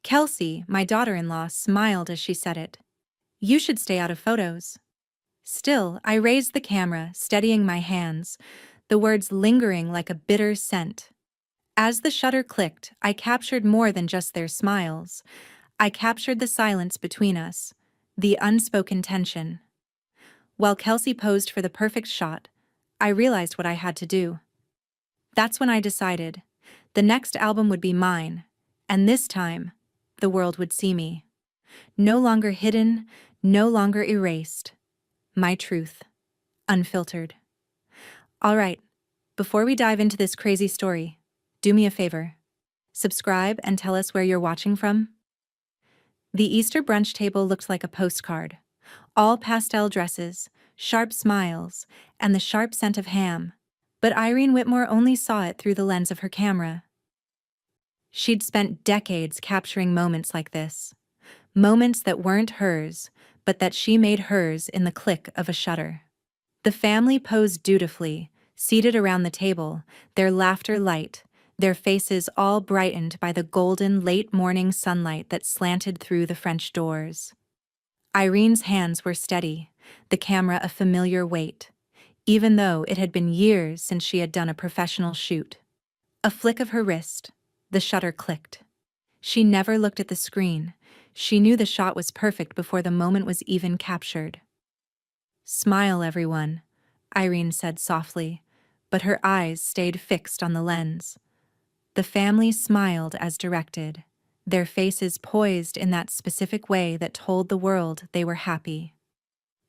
Kelsey, my daughter-in-law, smiled as she said it. You should stay out of photos. Still, I raised the camera, steadying my hands, the words lingering like a bitter scent. As the shutter clicked, I captured more than just their smiles. I captured the silence between us, the unspoken tension. While Kelsey posed for the perfect shot, I realized what I had to do. That's when I decided. The next album would be mine, and this time, the world would see me. No longer hidden, no longer erased. My truth. Unfiltered. All right, before we dive into this crazy story, do me a favor. Subscribe and tell us where you're watching from. The Easter brunch table looked like a postcard. All pastel dresses, sharp smiles, and the sharp scent of ham. But Irene Whitmore only saw it through the lens of her camera. She'd spent decades capturing moments like this. Moments that weren't hers, but that she made hers in the click of a shutter. The family posed dutifully, seated around the table, their laughter light, their faces all brightened by the golden late-morning sunlight that slanted through the French doors. Irene's hands were steady, the camera a familiar weight, even though it had been years since she had done a professional shoot. A flick of her wrist, the shutter clicked. She never looked at the screen. She knew the shot was perfect before the moment was even captured. "Smile, everyone," Irene said softly, but her eyes stayed fixed on the lens. The family smiled as directed, their faces poised in that specific way that told the world they were happy.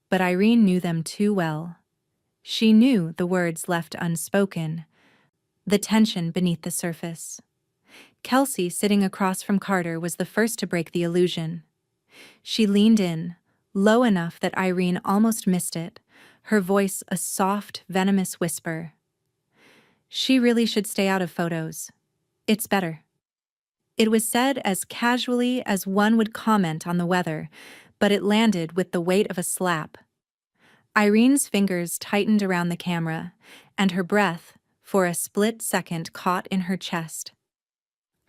But Irene knew them too well. She knew the words left unspoken, the tension beneath the surface. Kelsey, sitting across from Carter, was the first to break the illusion. She leaned in, low enough that Irene almost missed it, her voice a soft, venomous whisper. "She really should stay out of photos. It's better." It was said as casually as one would comment on the weather, but it landed with the weight of a slap. Irene's fingers tightened around the camera, and her breath, for a split second, caught in her chest.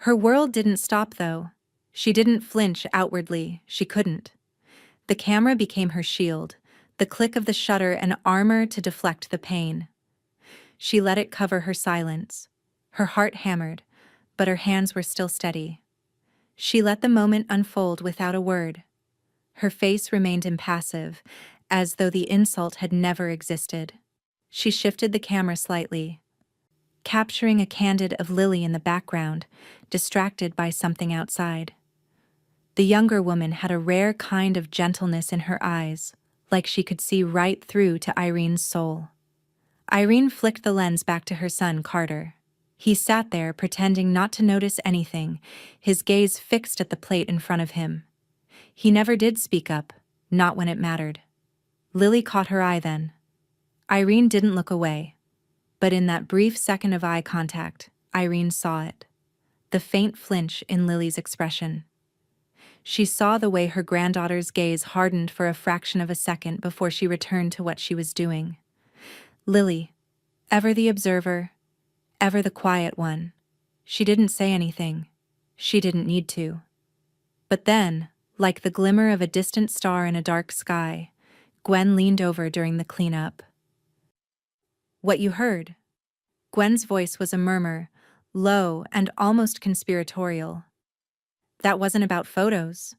Her world didn't stop, though. She didn't flinch outwardly. She couldn't. The camera became her shield, the click of the shutter an armor to deflect the pain. She let it cover her silence. Her heart hammered, but her hands were still steady. She let the moment unfold without a word. Her face remained impassive, as though the insult had never existed. She shifted the camera slightly, capturing a candid of Lily in the background, distracted by something outside. The younger woman had a rare kind of gentleness in her eyes, like she could see right through to Irene's soul. Irene flicked the lens back to her son, Carter. He sat there, pretending not to notice anything, his gaze fixed at the plate in front of him. He never did speak up, not when it mattered. Lily caught her eye then. Irene didn't look away. But in that brief second of eye contact, Irene saw it. The faint flinch in Lily's expression. She saw the way her granddaughter's gaze hardened for a fraction of a second before she returned to what she was doing. Lily, ever the observer, ever the quiet one. She didn't say anything. She didn't need to. But then, like the glimmer of a distant star in a dark sky, Gwen leaned over during the cleanup. "What you heard?" Gwen's voice was a murmur, low and almost conspiratorial. "That wasn't about photos."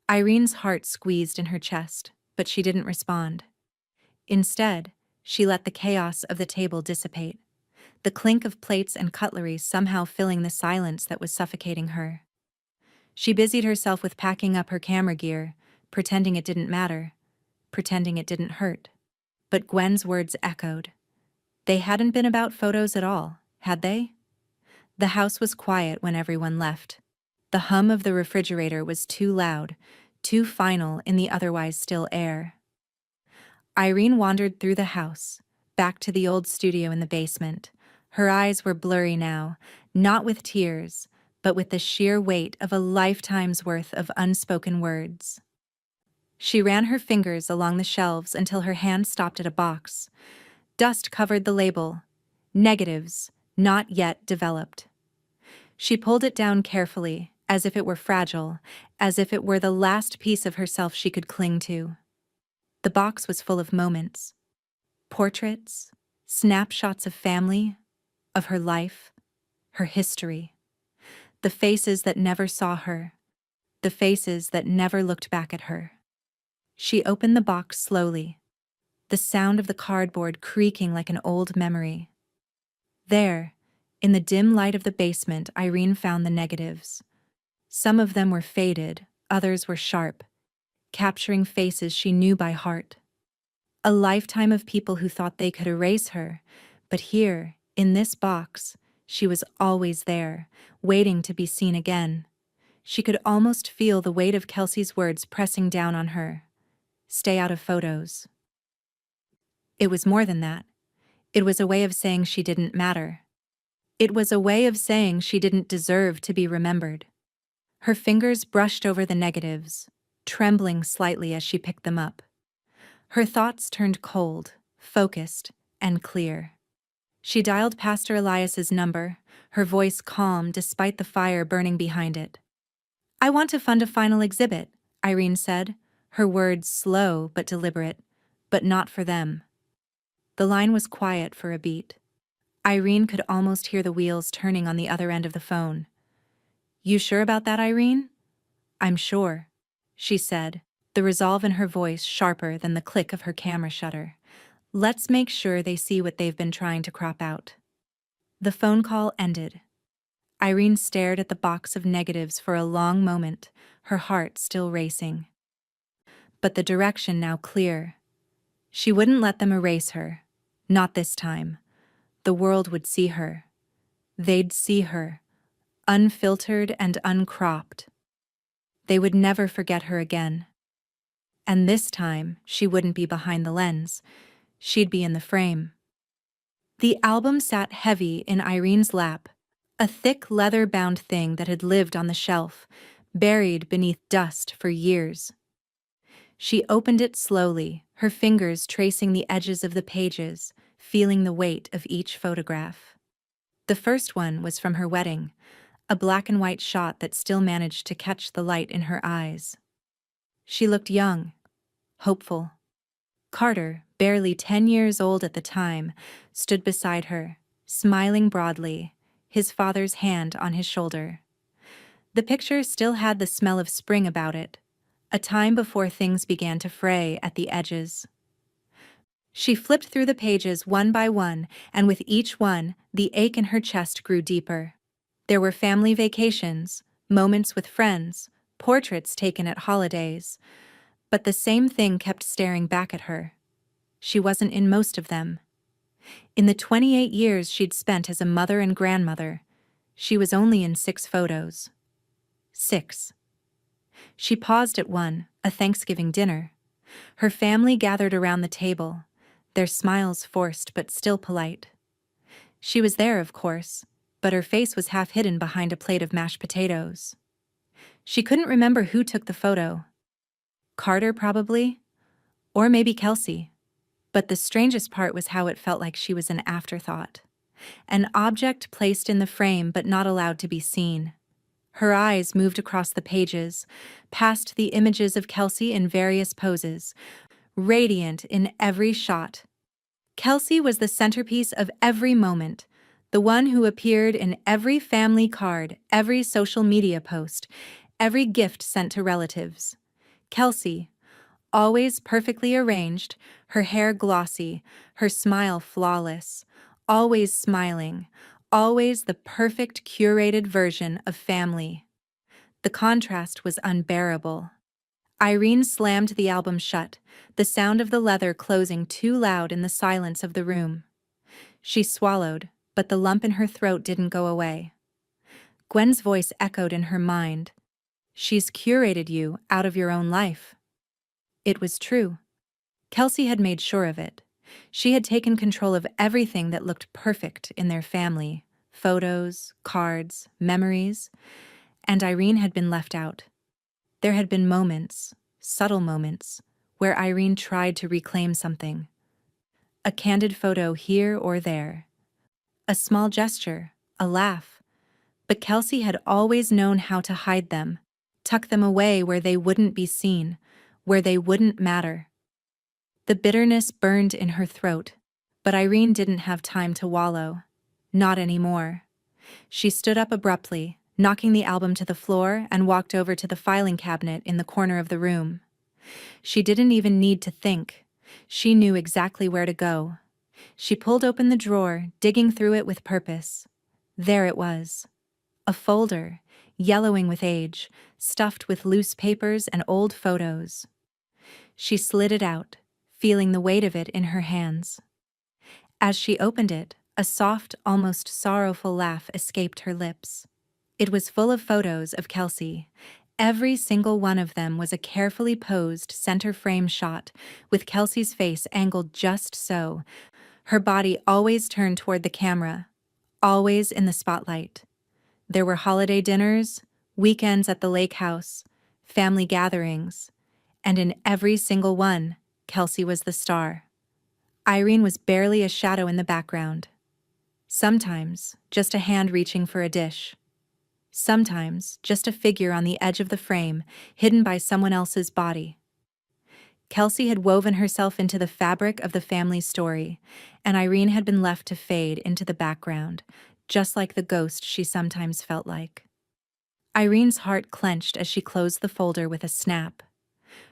Irene's heart squeezed in her chest, but she didn't respond. Instead, she let the chaos of the table dissipate, the clink of plates and cutlery somehow filling the silence that was suffocating her. She busied herself with packing up her camera gear, pretending it didn't matter, pretending it didn't hurt. But Gwen's words echoed. They hadn't been about photos at all, had they? The house was quiet when everyone left. The hum of the refrigerator was too loud, too final in the otherwise still air. Irene wandered through the house, back to the old studio in the basement. Her eyes were blurry now, not with tears, but with the sheer weight of a lifetime's worth of unspoken words. She ran her fingers along the shelves until her hand stopped at a box. Dust covered the label. Negatives, not yet developed. She pulled it down carefully, as if it were fragile, as if it were the last piece of herself she could cling to. The box was full of moments, portraits, snapshots of family, of her life, her history. The faces that never saw her, the faces that never looked back at her. She opened the box slowly, the sound of the cardboard creaking like an old memory. There, in the dim light of the basement, Irene found the negatives. Some of them were faded, others were sharp, capturing faces she knew by heart. A lifetime of people who thought they could erase her, but here, in this box, she was always there, waiting to be seen again. She could almost feel the weight of Kelsey's words pressing down on her. Stay out of photos. It was more than that. It was a way of saying she didn't matter. It was a way of saying she didn't deserve to be remembered. Her fingers brushed over the negatives, trembling slightly as she picked them up. Her thoughts turned cold, focused, and clear. She dialed Pastor Elias's number, her voice calm despite the fire burning behind it. "I want to fund a final exhibit," Irene said, her words slow but deliberate, "but not for them." The line was quiet for a beat. Irene could almost hear the wheels turning on the other end of the phone. "You sure about that, Irene?" "I'm sure," she said, the resolve in her voice sharper than the click of her camera shutter. "Let's make sure they see what they've been trying to crop out." The phone call ended. Irene stared at the box of negatives for a long moment, her heart still racing. But the direction now clear. She wouldn't let them erase her. Not this time. The world would see her. They'd see her, unfiltered and uncropped. They would never forget her again. And this time, she wouldn't be behind the lens. She'd be in the frame. The album sat heavy in Irene's lap, a thick leather-bound thing that had lived on the shelf, buried beneath dust for years. She opened it slowly, her fingers tracing the edges of the pages, feeling the weight of each photograph. The first one was from her wedding, a black-and-white shot that still managed to catch the light in her eyes. She looked young, hopeful. Carter, barely 10 years old at the time, stood beside her, smiling broadly, his father's hand on his shoulder. The picture still had the smell of spring about it, a time before things began to fray at the edges. She flipped through the pages one by one, and with each one, the ache in her chest grew deeper. There were family vacations, moments with friends, portraits taken at holidays, but the same thing kept staring back at her. She wasn't in most of them. In the 28 years she'd spent as a mother and grandmother, she was only in 6 photos. 6. She paused at one, a Thanksgiving dinner. Her family gathered around the table, their smiles forced but still polite. She was there, of course, but her face was half hidden behind a plate of mashed potatoes. She couldn't remember who took the photo. Carter, probably, or maybe Kelsey. But the strangest part was how it felt like she was an afterthought. An object placed in the frame but not allowed to be seen. Her eyes moved across the pages, past the images of Kelsey in various poses, radiant in every shot. Kelsey was the centerpiece of every moment, the one who appeared in every family card, every social media post, every gift sent to relatives. Kelsey, always perfectly arranged, her hair glossy, her smile flawless, always smiling, always the perfect curated version of family. The contrast was unbearable. Irene slammed the album shut, the sound of the leather closing too loud in the silence of the room. She swallowed, but the lump in her throat didn't go away. Gwen's voice echoed in her mind. "She's curated you out of your own life." It was true. Kelsey had made sure of it. She had taken control of everything that looked perfect in their family, photos, cards, memories, and Irene had been left out. There had been moments, subtle moments, where Irene tried to reclaim something. A candid photo here or there. A small gesture, a laugh. But Kelsey had always known how to hide them, tuck them away where they wouldn't be seen, where they wouldn't matter. The bitterness burned in her throat, but Irene didn't have time to wallow. Not anymore. She stood up abruptly, knocking the album to the floor, and walked over to the filing cabinet in the corner of the room. She didn't even need to think. She knew exactly where to go. She pulled open the drawer, digging through it with purpose. There it was. A folder, yellowing with age, stuffed with loose papers and old photos. She slid it out, feeling the weight of it in her hands. As she opened it, a soft, almost sorrowful laugh escaped her lips. It was full of photos of Kelsey. Every single one of them was a carefully posed center frame shot, with Kelsey's face angled just so, her body always turned toward the camera, always in the spotlight. There were holiday dinners, weekends at the lake house, family gatherings, and in every single one, Kelsey was the star. Irene was barely a shadow in the background. Sometimes, just a hand reaching for a dish. Sometimes, just a figure on the edge of the frame, hidden by someone else's body. Kelsey had woven herself into the fabric of the family's story, and Irene had been left to fade into the background, just like the ghost she sometimes felt like. Irene's heart clenched as she closed the folder with a snap.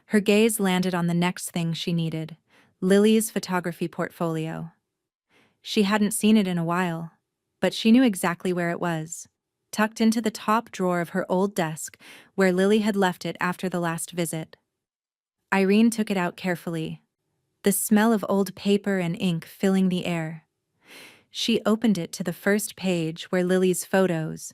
Her gaze landed on the next thing she needed, Lily's photography portfolio. She hadn't seen it in a while, but she knew exactly where it was, tucked into the top drawer of her old desk, where Lily had left it after the last visit. Irene took it out carefully, the smell of old paper and ink filling the air. She opened it to the first page where Lily's photos,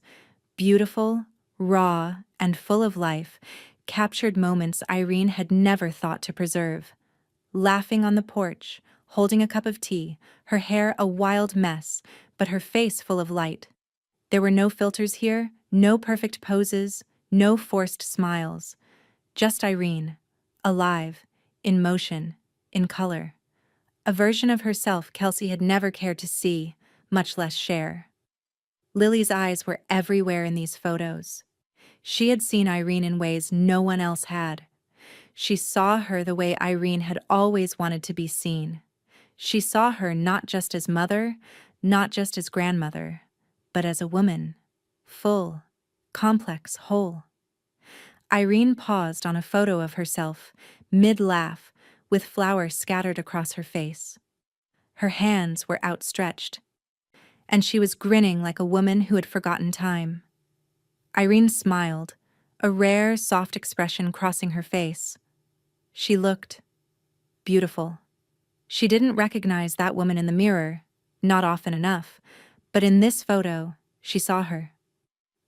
beautiful, raw, and full of life, captured moments Irene had never thought to preserve. Laughing on the porch, holding a cup of tea, her hair a wild mess, but her face full of light. There were no filters here, no perfect poses, no forced smiles. Just Irene, alive, in motion, in color. A version of herself Kelsey had never cared to see, much less share. Lily's eyes were everywhere in these photos. She had seen Irene in ways no one else had. She saw her the way Irene had always wanted to be seen. She saw her not just as mother, not just as grandmother, but as a woman, full, complex, whole. Irene paused on a photo of herself, mid-laugh, with flowers scattered across her face. Her hands were outstretched, and she was grinning like a woman who had forgotten time. Irene smiled, a rare, soft expression crossing her face. She looked beautiful. She didn't recognize that woman in the mirror, not often enough, but in this photo, she saw her.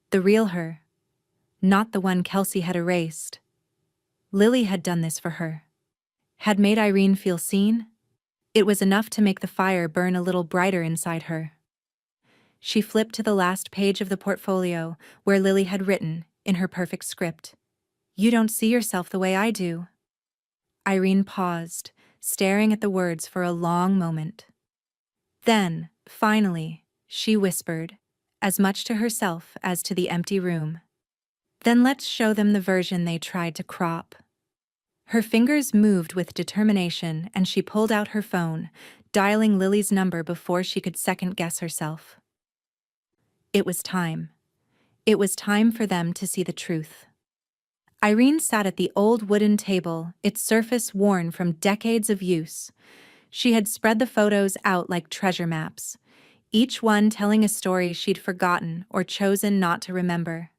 The real her, not the one Kelsey had erased. Lily had done this for her. Had made Irene feel seen. It was enough to make the fire burn a little brighter inside her. She flipped to the last page of the portfolio, where Lily had written, in her perfect script, "You don't see yourself the way I do." Irene paused, staring at the words for a long moment. Then, finally, she whispered, as much to herself as to the empty room, "Then let's show them the version they tried to crop." Her fingers moved with determination, and she pulled out her phone, dialing Lily's number before she could second-guess herself. It was time. It was time for them to see the truth. Irene sat at the old wooden table, its surface worn from decades of use. She had spread the photos out like treasure maps, each one telling a story she'd forgotten or chosen not to remember.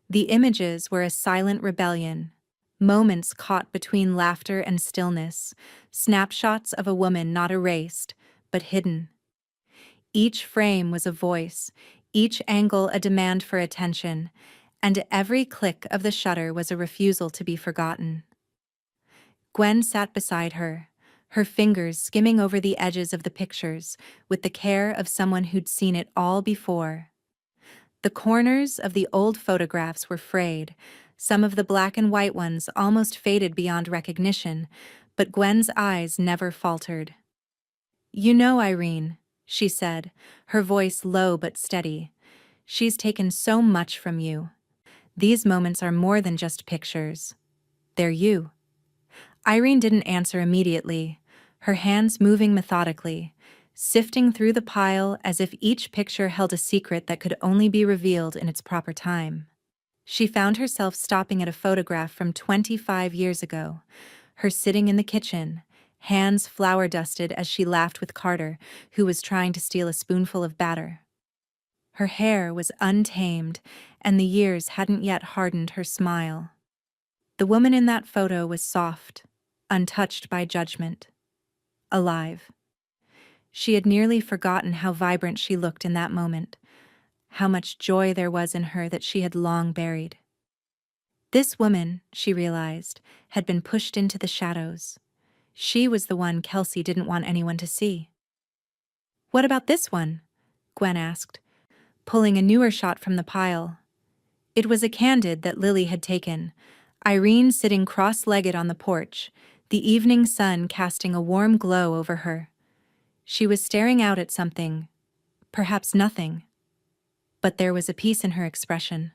The images were a silent rebellion, moments caught between laughter and stillness, snapshots of a woman not erased, but hidden. Each frame was a voice, each angle a demand for attention, and every click of the shutter was a refusal to be forgotten. Gwen sat beside her, her fingers skimming over the edges of the pictures with the care of someone who'd seen it all before. The corners of the old photographs were frayed, some of the black and white ones almost faded beyond recognition, but Gwen's eyes never faltered. "You know, Irene," she said, her voice low but steady, She's taken so much from you. These moments are more than just pictures. They're you. Irene didn't answer immediately, her hands moving methodically, sifting through the pile as if each picture held a secret that could only be revealed in its proper time. She found herself stopping at a photograph from 25 years ago, her sitting in the kitchen, hands flour-dusted as she laughed with Carter, who was trying to steal a spoonful of batter. Her hair was untamed, and the years hadn't yet hardened her smile. The woman in that photo was soft, untouched by judgment, alive. She had nearly forgotten how vibrant she looked in that moment, how much joy there was in her that she had long buried. This woman, she realized, had been pushed into the shadows. She was the one Kelsey didn't want anyone to see. "What about this one?" Gwen asked, pulling a newer shot from the pile. It was a candid that Lily had taken, Irene sitting cross-legged on the porch, the evening sun casting a warm glow over her. She was staring out at something, perhaps nothing. But there was a peace in her expression.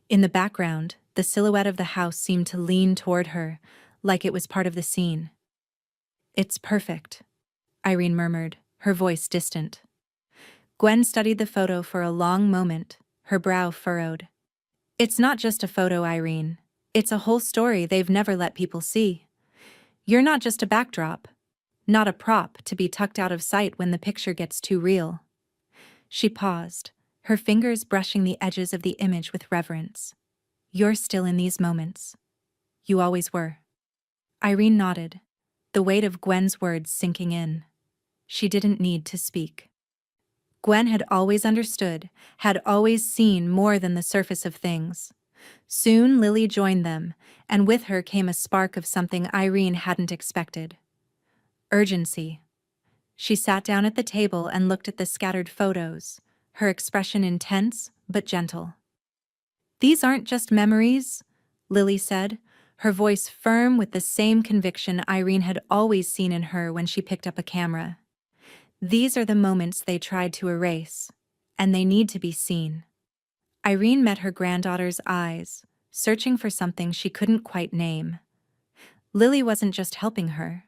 In the background, the silhouette of the house seemed to lean toward her, like it was part of the scene. "It's perfect," Irene murmured, her voice distant. Gwen studied the photo for a long moment, her brow furrowed. "It's not just a photo, Irene. It's a whole story they've never let people see. You're not just a backdrop, not a prop to be tucked out of sight when the picture gets too real." She paused, her fingers brushing the edges of the image with reverence. "You're still in these moments. You always were." Irene nodded, the weight of Gwen's words sinking in. She didn't need to speak. Gwen had always understood, had always seen more than the surface of things. Soon Lily joined them, and with her came a spark of something Irene hadn't expected. Urgency. She sat down at the table and looked at the scattered photos, her expression intense but gentle. "These aren't just memories," Lily said, her voice firm with the same conviction Irene had always seen in her when she picked up a camera. "These are the moments they tried to erase, and they need to be seen." Irene met her granddaughter's eyes, searching for something she couldn't quite name. Lily wasn't just helping her.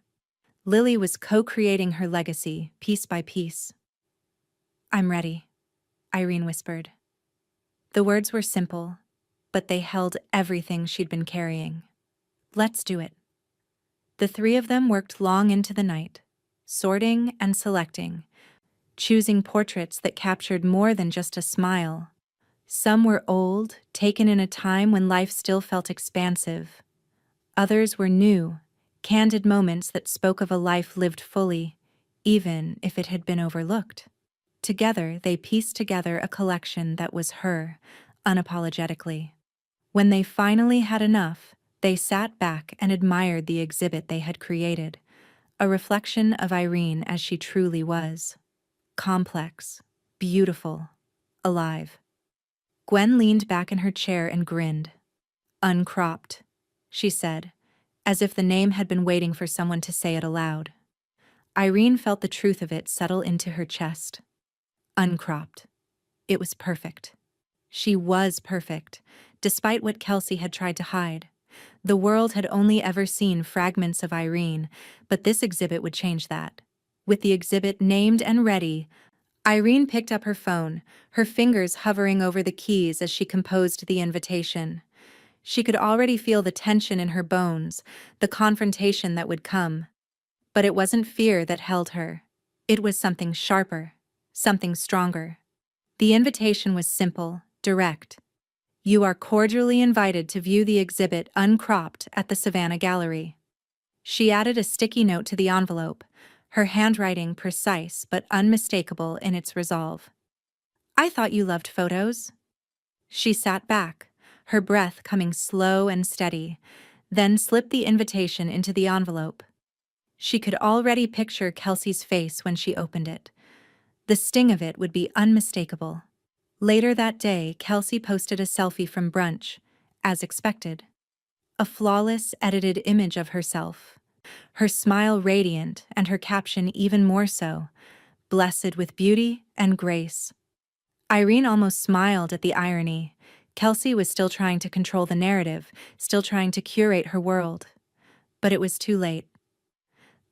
Lily was co-creating her legacy, piece by piece. "I'm ready," Irene whispered. The words were simple, but they held everything she'd been carrying. "Let's do it." The three of them worked long into the night, sorting and selecting, choosing portraits that captured more than just a smile. Some were old, taken in a time when life still felt expansive. Others were new, candid moments that spoke of a life lived fully, even if it had been overlooked. Together, they pieced together a collection that was her, unapologetically. When they finally had enough, they sat back and admired the exhibit they had created, a reflection of Irene as she truly was. Complex, beautiful, alive. Gwen leaned back in her chair and grinned. "Uncropped," she said, as if the name had been waiting for someone to say it aloud. Irene felt the truth of it settle into her chest. Uncropped. It was perfect. She was perfect, despite what Kelsey had tried to hide. The world had only ever seen fragments of Irene, but this exhibit would change that. With the exhibit named and ready, Irene picked up her phone, her fingers hovering over the keys as she composed the invitation. She could already feel the tension in her bones, the confrontation that would come. But it wasn't fear that held her. It was something sharper, something stronger. The invitation was simple, direct. "You are cordially invited to view the exhibit uncropped at the Savannah Gallery." She added a sticky note to the envelope, her handwriting precise but unmistakable in its resolve. "I thought you loved photos." She sat back, her breath coming slow and steady, then slipped the invitation into the envelope. She could already picture Kelsey's face when she opened it. The sting of it would be unmistakable. Later that day, Kelsey posted a selfie from brunch, as expected. A flawless, edited image of herself. Her smile radiant and her caption even more so, "Blessed with beauty and grace." Irene almost smiled at the irony. Kelsey was still trying to control the narrative, still trying to curate her world. But it was too late.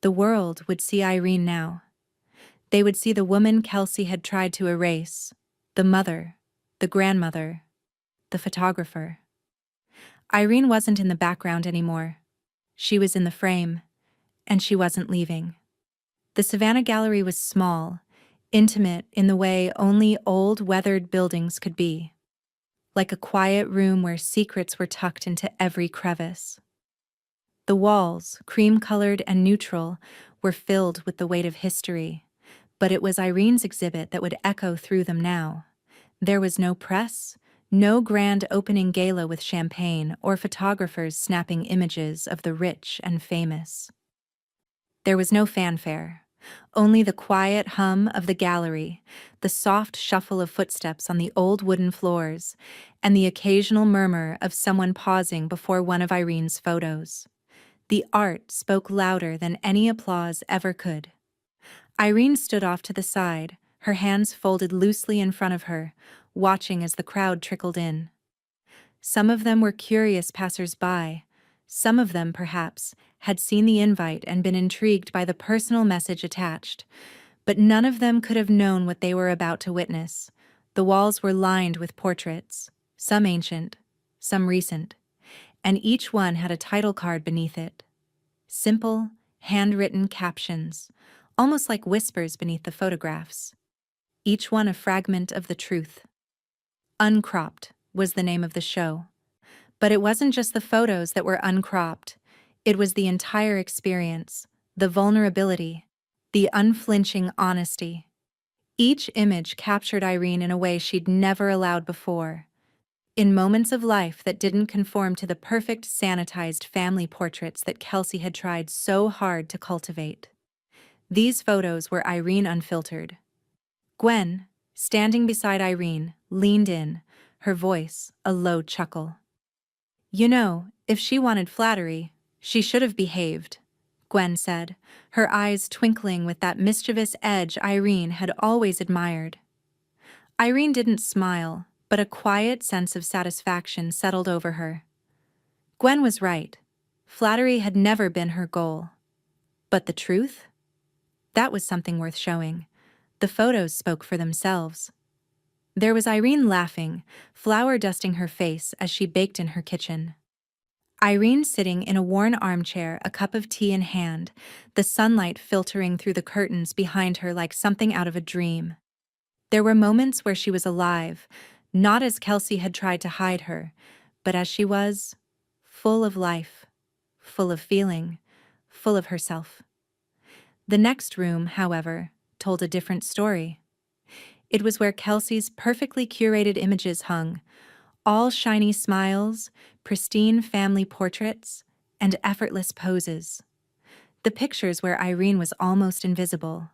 The world would see Irene now. They would see the woman Kelsey had tried to erase, the mother, the grandmother, the photographer. Irene wasn't in the background anymore. She was in the frame, and she wasn't leaving. The Savannah Gallery was small, intimate in the way only old, weathered buildings could be, like a quiet room where secrets were tucked into every crevice. The walls, cream-colored and neutral, were filled with the weight of history, but it was Irene's exhibit that would echo through them now. There was no press, no grand opening gala with champagne or photographers snapping images of the rich and famous. There was no fanfare, only the quiet hum of the gallery, the soft shuffle of footsteps on the old wooden floors, and the occasional murmur of someone pausing before one of Irene's photos. The art spoke louder than any applause ever could. Irene stood off to the side, her hands folded loosely in front of her, watching as the crowd trickled in. Some of them were curious passers-by. Some of them, perhaps, had seen the invite and been intrigued by the personal message attached. But none of them could have known what they were about to witness. The walls were lined with portraits, some ancient, some recent, and each one had a title card beneath it. Simple, handwritten captions, almost like whispers beneath the photographs. Each one a fragment of the truth. Uncropped was the name of the show. But it wasn't just the photos that were uncropped. It was the entire experience, the vulnerability, the unflinching honesty. Each image captured Irene in a way she'd never allowed before. In moments of life that didn't conform to the perfect sanitized family portraits that Kelsey had tried so hard to cultivate. These photos were Irene unfiltered. Gwen, standing beside Irene, leaned in, her voice a low chuckle. "You know, if she wanted flattery, she should have behaved," Gwen said, her eyes twinkling with that mischievous edge Irene had always admired. Irene didn't smile, but a quiet sense of satisfaction settled over her. Gwen was right. Flattery had never been her goal. But the truth? That was something worth showing. The photos spoke for themselves. There was Irene laughing, flour dusting her face as she baked in her kitchen. Irene sitting in a worn armchair, a cup of tea in hand, the sunlight filtering through the curtains behind her like something out of a dream. There were moments where she was alive, not as Kelsey had tried to hide her, but as she was, full of life, full of feeling, full of herself. The next room, however, told a different story. It was where Kelsey's perfectly curated images hung, all shiny smiles, pristine family portraits, and effortless poses. The pictures where Irene was almost invisible.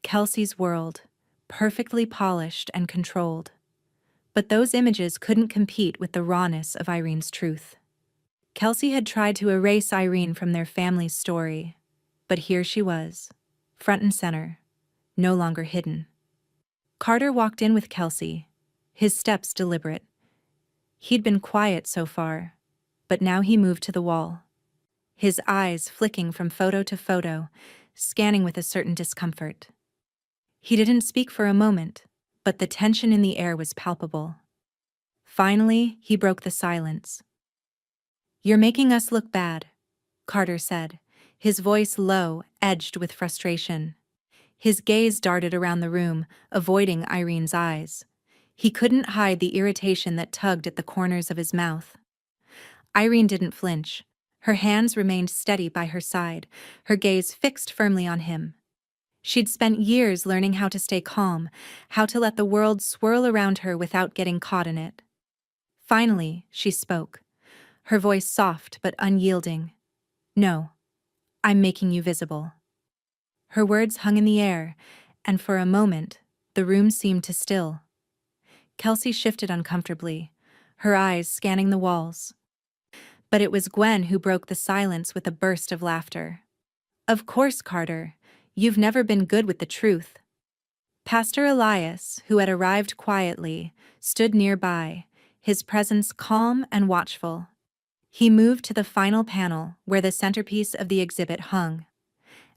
Kelsey's world, perfectly polished and controlled. But those images couldn't compete with the rawness of Irene's truth. Kelsey had tried to erase Irene from their family's story, but here she was, front and center, no longer hidden. Carter walked in with Kelsey, his steps deliberate. He'd been quiet so far, but now he moved to the wall, his eyes flicking from photo to photo, scanning with a certain discomfort. He didn't speak for a moment, but the tension in the air was palpable. Finally, he broke the silence. "You're making us look bad," Carter said, his voice low, edged with frustration. His gaze darted around the room, avoiding Irene's eyes. He couldn't hide the irritation that tugged at the corners of his mouth. Irene didn't flinch. Her hands remained steady by her side, her gaze fixed firmly on him. She'd spent years learning how to stay calm, how to let the world swirl around her without getting caught in it. Finally, she spoke, her voice soft but unyielding. "No, I'm making you visible." Her words hung in the air, and for a moment, the room seemed to still. Kelsey shifted uncomfortably, her eyes scanning the walls. But it was Gwen who broke the silence with a burst of laughter. "Of course, Carter. You've never been good with the truth." Pastor Elias, who had arrived quietly, stood nearby, his presence calm and watchful. He moved to the final panel where the centerpiece of the exhibit hung.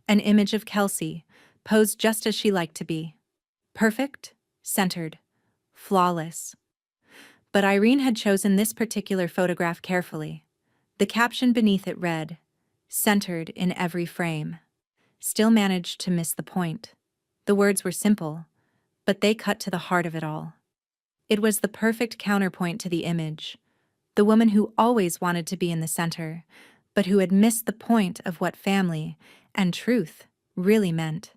An image of Kelsey, posed just as she liked to be. Perfect, centered, flawless. But Irene had chosen this particular photograph carefully. The caption beneath it read, "Centered in every frame." Still managed to miss the point. The words were simple, but they cut to the heart of it all. It was the perfect counterpoint to the image. The woman who always wanted to be in the center, but who had missed the point of what family and truth really meant.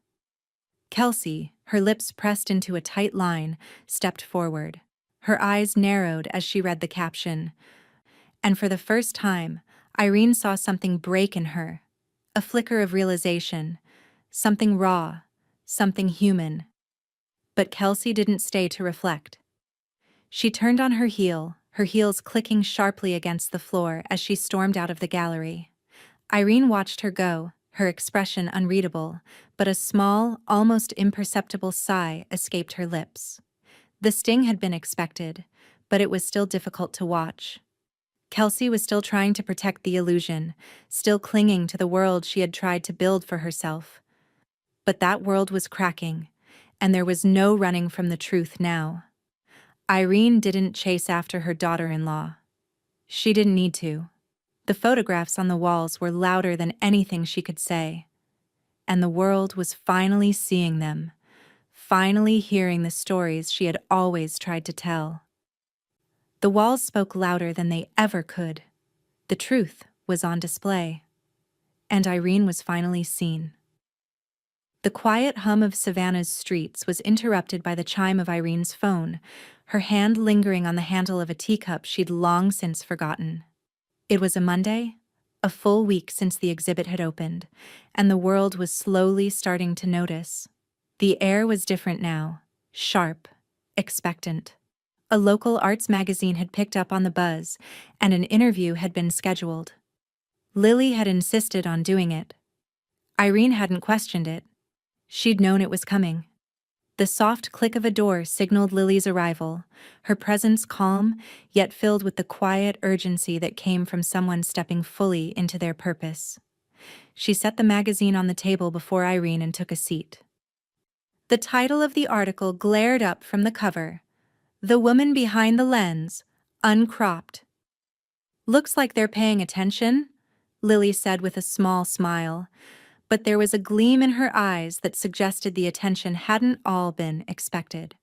Kelsey, her lips pressed into a tight line, stepped forward. Her eyes narrowed as she read the caption. And for the first time, Irene saw something break in her. A flicker of realization. Something raw. Something human. But Kelsey didn't stay to reflect. She turned on her heel, her heels clicking sharply against the floor as she stormed out of the gallery. Irene watched her go, her expression unreadable, but a small, almost imperceptible sigh escaped her lips. The sting had been expected, but it was still difficult to watch. Kelsey was still trying to protect the illusion, still clinging to the world she had tried to build for herself. But that world was cracking, and there was no running from the truth now. Irene didn't chase after her daughter-in-law. She didn't need to. The photographs on the walls were louder than anything she could say. And the world was finally seeing them, finally hearing the stories she had always tried to tell. The walls spoke louder than they ever could. The truth was on display. And Irene was finally seen. The quiet hum of Savannah's streets was interrupted by the chime of Irene's phone, her hand lingering on the handle of a teacup she'd long since forgotten. It was a Monday, a full week since the exhibit had opened, and the world was slowly starting to notice. The air was different now, sharp, expectant. A local arts magazine had picked up on the buzz, and an interview had been scheduled. Lily had insisted on doing it. Irene hadn't questioned it. She'd known it was coming. The soft click of a door signaled Lily's arrival, her presence calm, yet filled with the quiet urgency that came from someone stepping fully into their purpose. She set the magazine on the table before Irene and took a seat. The title of the article glared up from the cover, "The Woman Behind the Lens, Uncropped." "Looks like they're paying attention," Lily said with a small smile, but there was a gleam in her eyes that suggested the attention hadn't all been expected.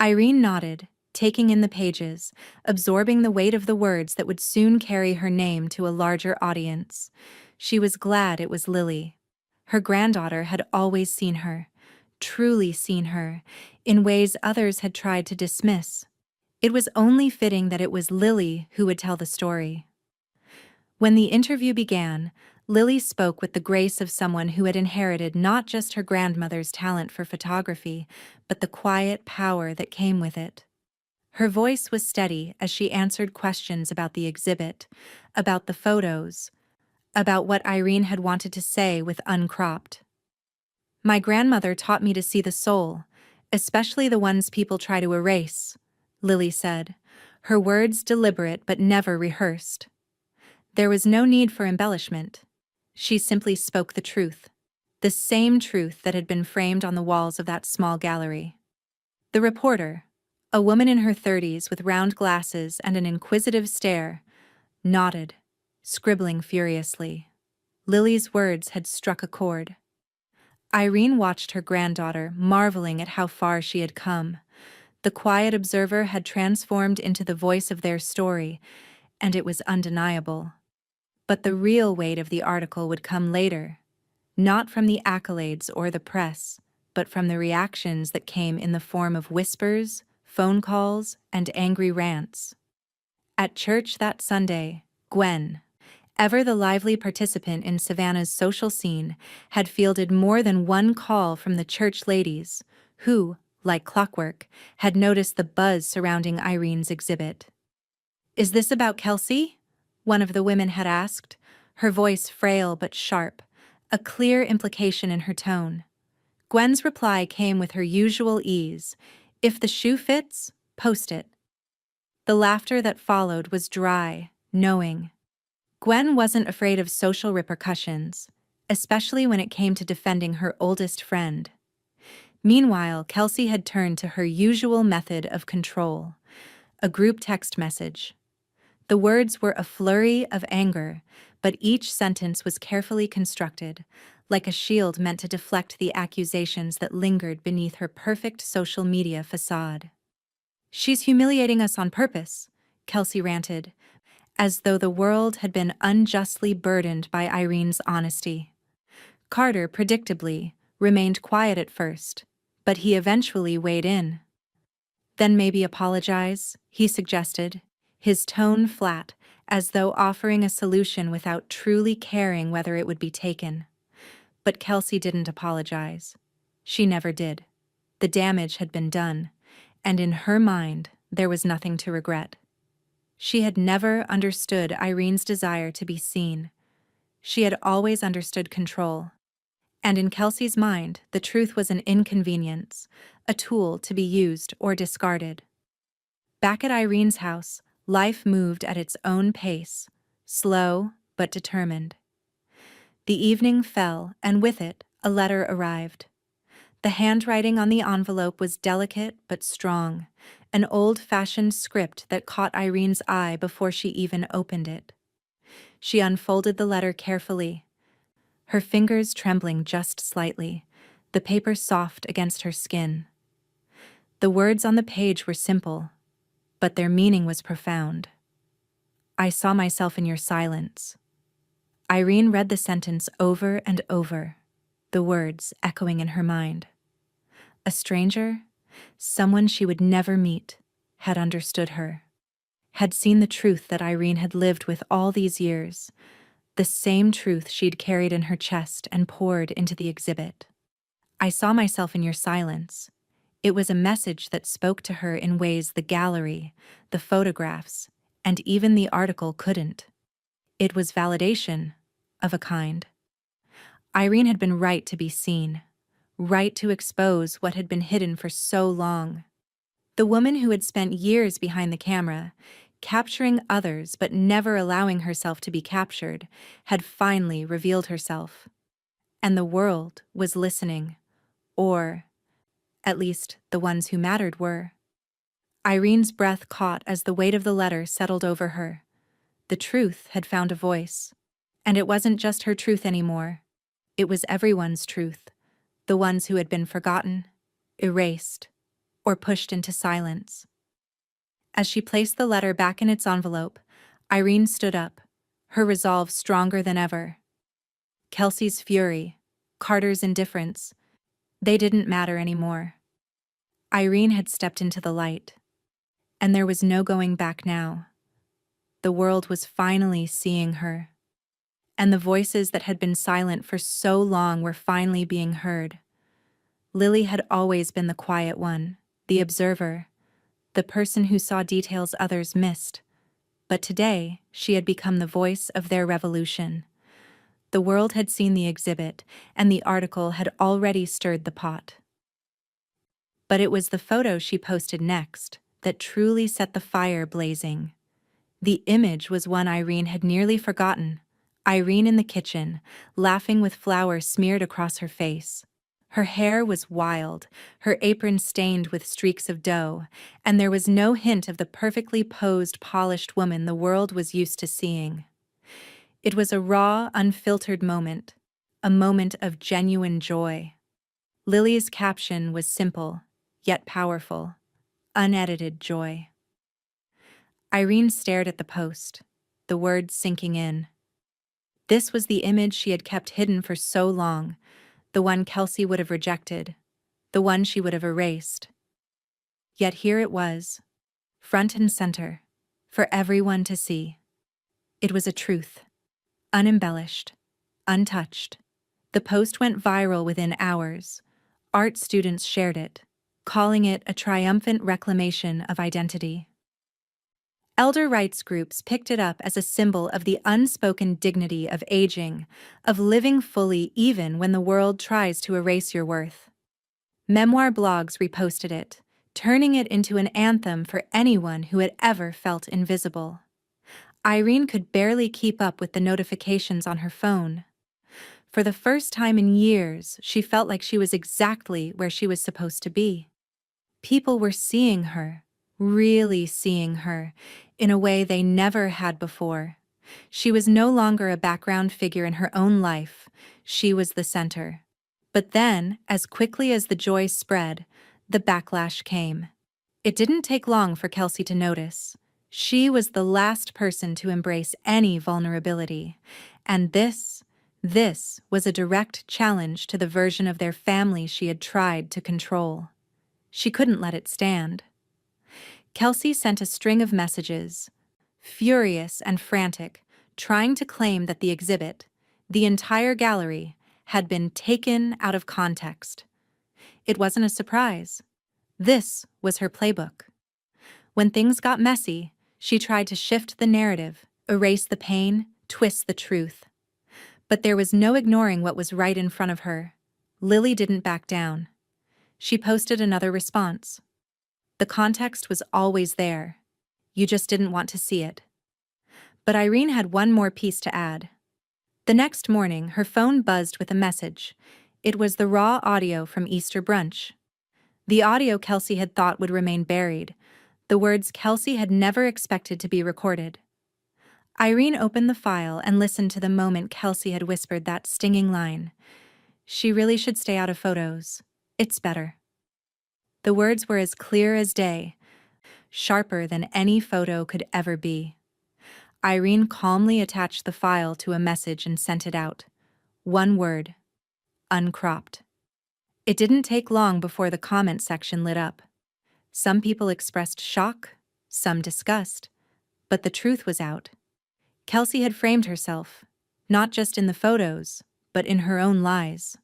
Irene nodded, taking in the pages, absorbing the weight of the words that would soon carry her name to a larger audience. She was glad it was Lily. Her granddaughter had always seen her, truly seen her, in ways others had tried to dismiss. It was only fitting that it was Lily who would tell the story. When the interview began, Lily spoke with the grace of someone who had inherited not just her grandmother's talent for photography, but the quiet power that came with it. Her voice was steady as she answered questions about the exhibit, about the photos, about what Irene had wanted to say with Uncropped. "My grandmother taught me to see the soul, especially the ones people try to erase," Lily said, her words deliberate but never rehearsed. There was no need for embellishment. She simply spoke the truth, the same truth that had been framed on the walls of that small gallery. The reporter, a woman in her 30s with round glasses and an inquisitive stare, nodded, scribbling furiously. Lily's words had struck a chord. Irene watched her granddaughter, marveling at how far she had come. The quiet observer had transformed into the voice of their story, and it was undeniable. But the real weight of the article would come later, not from the accolades or the press, but from the reactions that came in the form of whispers, phone calls, and angry rants. At church that Sunday, Gwen, ever the lively participant in Savannah's social scene, had fielded more than one call from the church ladies, who, like clockwork, had noticed the buzz surrounding Irene's exhibit. "Is this about Kelsey?" one of the women had asked, her voice frail but sharp, a clear implication in her tone. Gwen's reply came with her usual ease. If the shoe fits, post it. The laughter that followed was dry, knowing. Gwen wasn't afraid of social repercussions, especially when it came to defending her oldest friend. Meanwhile, Kelsey had turned to her usual method of control, a group text message. The words were a flurry of anger, but each sentence was carefully constructed, like a shield meant to deflect the accusations that lingered beneath her perfect social media facade. "She's humiliating us on purpose," Kelsey ranted, as though the world had been unjustly burdened by Irene's honesty. Carter, predictably, remained quiet at first, but he eventually weighed in. "Then maybe apologize," he suggested, his tone flat, as though offering a solution without truly caring whether it would be taken. But Kelsey didn't apologize. She never did. The damage had been done, and in her mind, there was nothing to regret. She had never understood Irene's desire to be seen. She had always understood control. And in Kelsey's mind, the truth was an inconvenience, a tool to be used or discarded. Back at Irene's house, life moved at its own pace, slow but determined. The evening fell, and with it, a letter arrived. The handwriting on the envelope was delicate but strong, an old-fashioned script that caught Irene's eye before she even opened it. She unfolded the letter carefully, her fingers trembling just slightly, the paper soft against her skin. The words on the page were simple, but their meaning was profound. "I saw myself in your silence." Irene read the sentence over and over, the words echoing in her mind. A stranger, someone she would never meet, had understood her, had seen the truth that Irene had lived with all these years, the same truth she'd carried in her chest and poured into the exhibit. "I saw myself in your silence." It was a message that spoke to her in ways the gallery, the photographs, and even the article couldn't. It was validation, of a kind. Irene had been right to be seen, right to expose what had been hidden for so long. The woman who had spent years behind the camera, capturing others but never allowing herself to be captured, had finally revealed herself. And the world was listening, or, at least, the ones who mattered were. Irene's breath caught as the weight of the letter settled over her. The truth had found a voice. And it wasn't just her truth anymore. It was everyone's truth, the ones who had been forgotten, erased, or pushed into silence. As she placed the letter back in its envelope, Irene stood up, her resolve stronger than ever. Kelsey's fury, Carter's indifference, they didn't matter anymore. Irene had stepped into the light, and there was no going back now. The world was finally seeing her. And the voices that had been silent for so long were finally being heard. Lily had always been the quiet one, the observer, the person who saw details others missed. But today, she had become the voice of their revolution. The world had seen the exhibit, and the article had already stirred the pot. But it was the photo she posted next that truly set the fire blazing. The image was one Irene had nearly forgotten. Irene in the kitchen, laughing with flour smeared across her face. Her hair was wild, her apron stained with streaks of dough, and there was no hint of the perfectly posed, polished woman the world was used to seeing. It was a raw, unfiltered moment, a moment of genuine joy. Lily's caption was simple, yet powerful, unedited joy. Irene stared at the post, the words sinking in. This was the image she had kept hidden for so long, the one Kelsey would have rejected, the one she would have erased. Yet here it was, front and center, for everyone to see. It was a truth, unembellished, untouched. The post went viral within hours. Art students shared it, calling it a triumphant reclamation of identity. Elder rights groups picked it up as a symbol of the unspoken dignity of aging, of living fully even when the world tries to erase your worth. Memoir blogs reposted it, turning it into an anthem for anyone who had ever felt invisible. Irene could barely keep up with the notifications on her phone. For the first time in years, she felt like she was exactly where she was supposed to be. People were seeing her, really seeing her, in a way they never had before. She was no longer a background figure in her own life, she was the center. But then, as quickly as the joy spread, the backlash came. It didn't take long for Kelsey to notice. She was the last person to embrace any vulnerability, and this was a direct challenge to the version of their family she had tried to control. She couldn't let it stand. Kelsey sent a string of messages, furious and frantic, trying to claim that the exhibit, the entire gallery, had been taken out of context. It wasn't a surprise. This was her playbook. When things got messy, she tried to shift the narrative, erase the pain, twist the truth. But there was no ignoring what was right in front of her. Lily didn't back down. She posted another response. The context was always there. You just didn't want to see it. But Irene had one more piece to add. The next morning, her phone buzzed with a message. It was the raw audio from Easter brunch. The audio Kelsey had thought would remain buried, the words Kelsey had never expected to be recorded. Irene opened the file and listened to the moment Kelsey had whispered that stinging line. She really should stay out of photos. It's better. The words were as clear as day, sharper than any photo could ever be. Irene calmly attached the file to a message and sent it out. One word: uncropped. It didn't take long before the comment section lit up. Some people expressed shock, some disgust, but the truth was out. Kelsey had framed herself, not just in the photos, but in her own lies.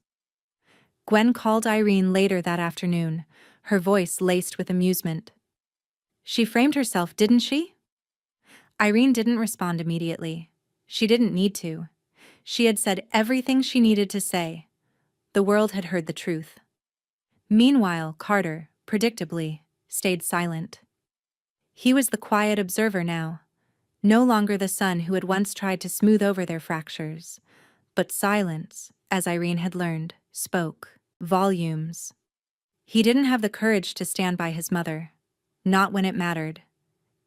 Gwen called Irene later that afternoon, her voice laced with amusement. She framed herself, didn't she? Irene didn't respond immediately. She didn't need to. She had said everything she needed to say. The world had heard the truth. Meanwhile, Carter, predictably, stayed silent. He was the quiet observer now, no longer the son who had once tried to smooth over their fractures. But silence, as Irene had learned, spoke volumes. He didn't have the courage to stand by his mother, not when it mattered.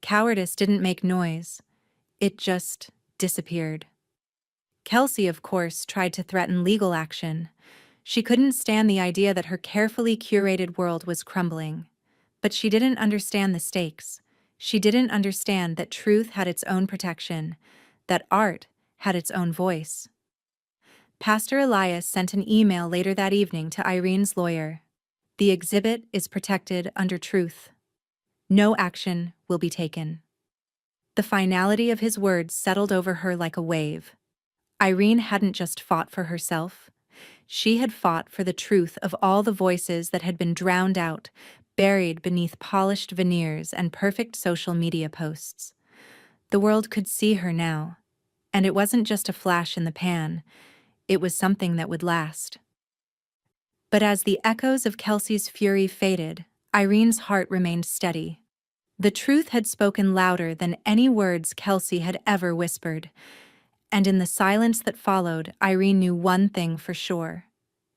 Cowardice didn't make noise. It just disappeared. Kelsey, of course, tried to threaten legal action. She couldn't stand the idea that her carefully curated world was crumbling. But she didn't understand the stakes. She didn't understand that truth had its own protection, that art had its own voice. Pastor Elias sent an email later that evening to Irene's lawyer. The exhibit is protected under truth. No action will be taken. The finality of his words settled over her like a wave. Irene hadn't just fought for herself. She had fought for the truth of all the voices that had been drowned out, buried beneath polished veneers and perfect social media posts. The world could see her now, and it wasn't just a flash in the pan. It was something that would last. But as the echoes of Kelsey's fury faded, Irene's heart remained steady. The truth had spoken louder than any words Kelsey had ever whispered, and in the silence that followed, Irene knew one thing for sure.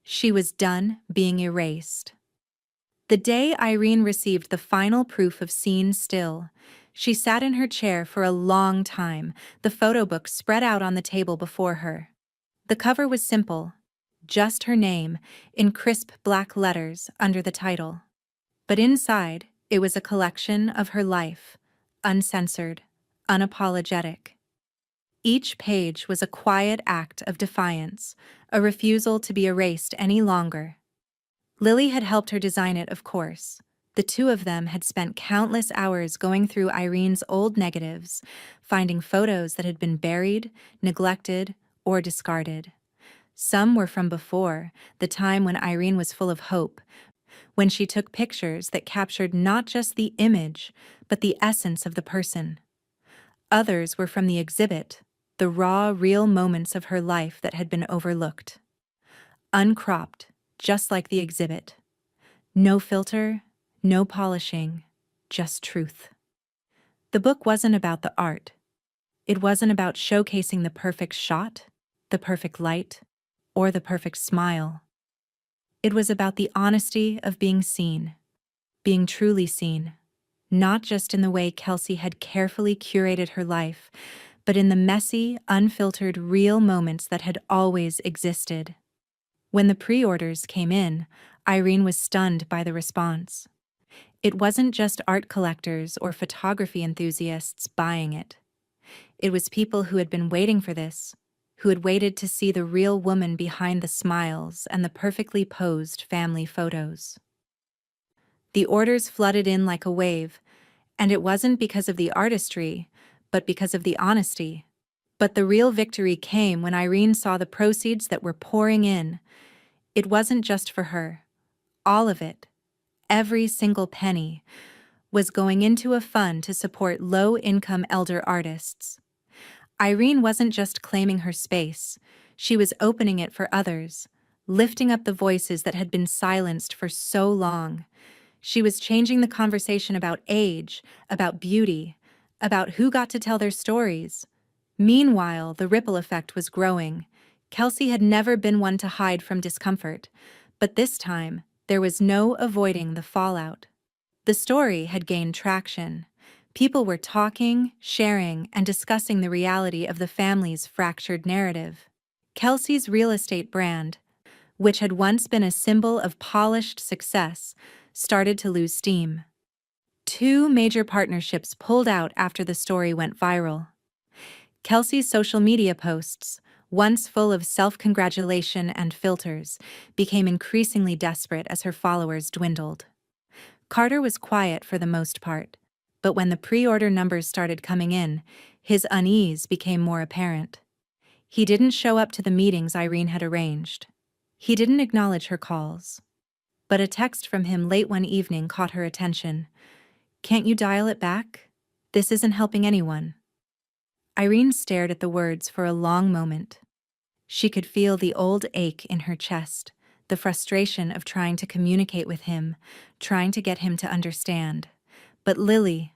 She was done being erased. The day Irene received the final proof of seen still, she sat in her chair for a long time, the photo book spread out on the table before her. The cover was simple, just her name, in crisp black letters under the title. But inside, it was a collection of her life, uncensored, unapologetic. Each page was a quiet act of defiance, a refusal to be erased any longer. Lily had helped her design it, of course. The two of them had spent countless hours going through Irene's old negatives, finding photos that had been buried, neglected, or discarded. Some were from before, the time when Irene was full of hope, when she took pictures that captured not just the image, but the essence of the person. Others were from the exhibit, the raw, real moments of her life that had been overlooked. Uncropped, just like the exhibit. No filter, no polishing, just truth. The book wasn't about the art. It wasn't about showcasing the perfect shot, the perfect light, or the perfect smile. It was about the honesty of being seen, being truly seen, not just in the way Kelsey had carefully curated her life, but in the messy, unfiltered, real moments that had always existed. When the pre-orders came in, Irene was stunned by the response. It wasn't just art collectors or photography enthusiasts buying it. It was people who had been waiting for this, who had waited to see the real woman behind the smiles and the perfectly posed family photos. The orders flooded in like a wave, and it wasn't because of the artistry, but because of the honesty. But the real victory came when Irene saw the proceeds that were pouring in. It wasn't just for her. All of it, every single penny, was going into a fund to support low-income elder artists. Irene wasn't just claiming her space, she was opening it for others, lifting up the voices that had been silenced for so long. She was changing the conversation about age, about beauty, about who got to tell their stories. Meanwhile, the ripple effect was growing. Kelsey had never been one to hide from discomfort, but this time, there was no avoiding the fallout. The story had gained traction. People were talking, sharing, and discussing the reality of the family's fractured narrative. Kelsey's real estate brand, which had once been a symbol of polished success, started to lose steam. Two major partnerships pulled out after the story went viral. Kelsey's social media posts, once full of self-congratulation and filters, became increasingly desperate as her followers dwindled. Carter was quiet for the most part, but when the pre-order numbers started coming in, his unease became more apparent. He didn't show up to the meetings Irene had arranged. He didn't acknowledge her calls. But a text from him late one evening caught her attention. "Can't you dial it back? This isn't helping anyone." Irene stared at the words for a long moment. She could feel the old ache in her chest, the frustration of trying to communicate with him, trying to get him to understand. But Lily,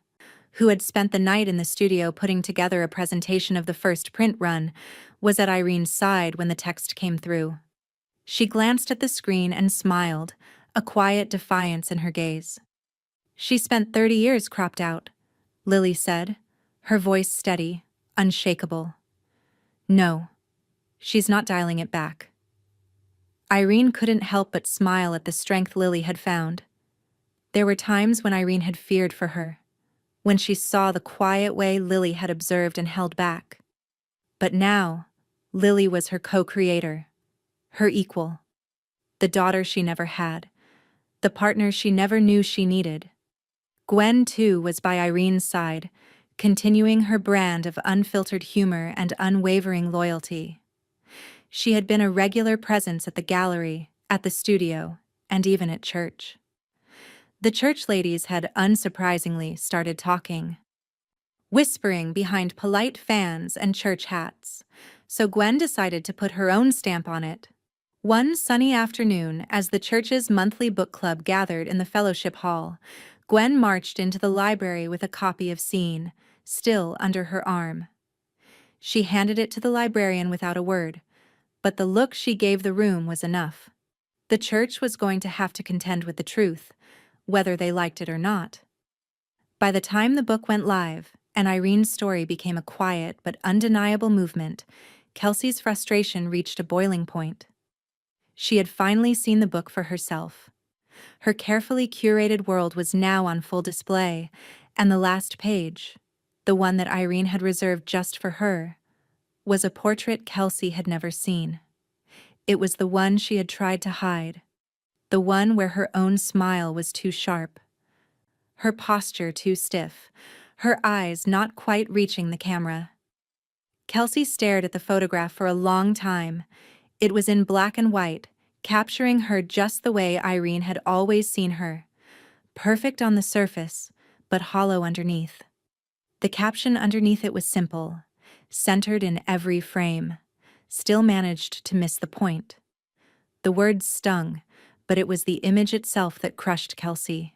who had spent the night in the studio putting together a presentation of the first print run, was at Irene's side when the text came through. She glanced at the screen and smiled, a quiet defiance in her gaze. "She spent 30 years cropped out," Lily said, her voice steady, unshakable. "No, she's not dialing it back." Irene couldn't help but smile at the strength Lily had found. There were times when Irene had feared for her, when she saw the quiet way Lily had observed and held back. But now, Lily was her co-creator, her equal, the daughter she never had, the partner she never knew she needed. Gwen, too, was by Irene's side, continuing her brand of unfiltered humor and unwavering loyalty. She had been a regular presence at the gallery, at the studio, and even at church. The church ladies had unsurprisingly started talking, whispering behind polite fans and church hats, so Gwen decided to put her own stamp on it. One sunny afternoon, as the church's monthly book club gathered in the fellowship hall, Gwen marched into the library with a copy of Scene, still under her arm. She handed it to the librarian without a word, but the look she gave the room was enough. The church was going to have to contend with the truth, whether they liked it or not. By the time the book went live, and Irene's story became a quiet but undeniable movement, Kelsey's frustration reached a boiling point. She had finally seen the book for herself. Her carefully curated world was now on full display, and the last page, the one that Irene had reserved just for her, was a portrait Kelsey had never seen. It was the one she had tried to hide, the one where her own smile was too sharp, her posture too stiff, her eyes not quite reaching the camera. Kelsey stared at the photograph for a long time. It was in black and white, capturing her just the way Irene had always seen her, perfect on the surface, but hollow underneath. The caption underneath it was simple, centered in every frame, still managed to miss the point. The words stung, but it was the image itself that crushed Kelsey.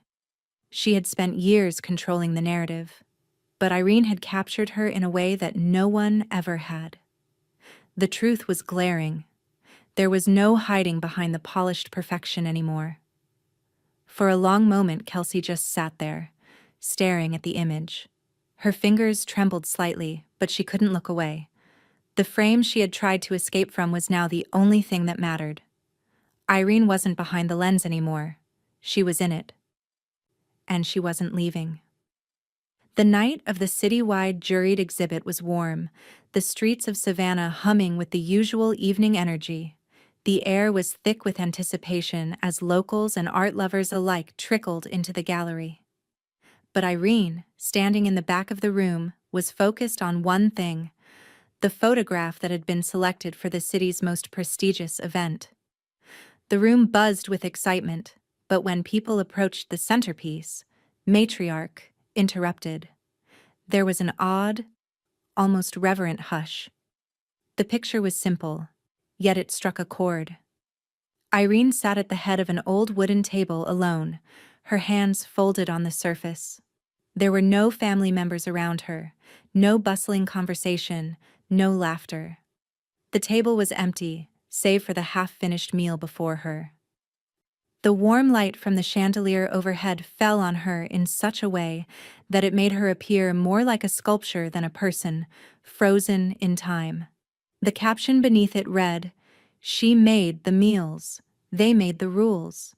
She had spent years controlling the narrative, but Irene had captured her in a way that no one ever had. The truth was glaring. There was no hiding behind the polished perfection anymore. For a long moment, Kelsey just sat there, staring at the image. Her fingers trembled slightly, but she couldn't look away. The frame she had tried to escape from was now the only thing that mattered. Irene wasn't behind the lens anymore. She was in it. And she wasn't leaving. The night of the citywide juried exhibit was warm, the streets of Savannah humming with the usual evening energy. The air was thick with anticipation as locals and art lovers alike trickled into the gallery. But Irene, standing in the back of the room, was focused on one thing: the photograph that had been selected for the city's most prestigious event. The room buzzed with excitement, but when people approached the centerpiece, Matriarch interrupted. There was an odd, almost reverent hush. The picture was simple, yet it struck a chord. Irene sat at the head of an old wooden table alone, her hands folded on the surface. There were no family members around her, no bustling conversation, no laughter. The table was empty, save for the half-finished meal before her. The warm light from the chandelier overhead fell on her in such a way that it made her appear more like a sculpture than a person, frozen in time. The caption beneath it read, "She made the meals, they made the rules."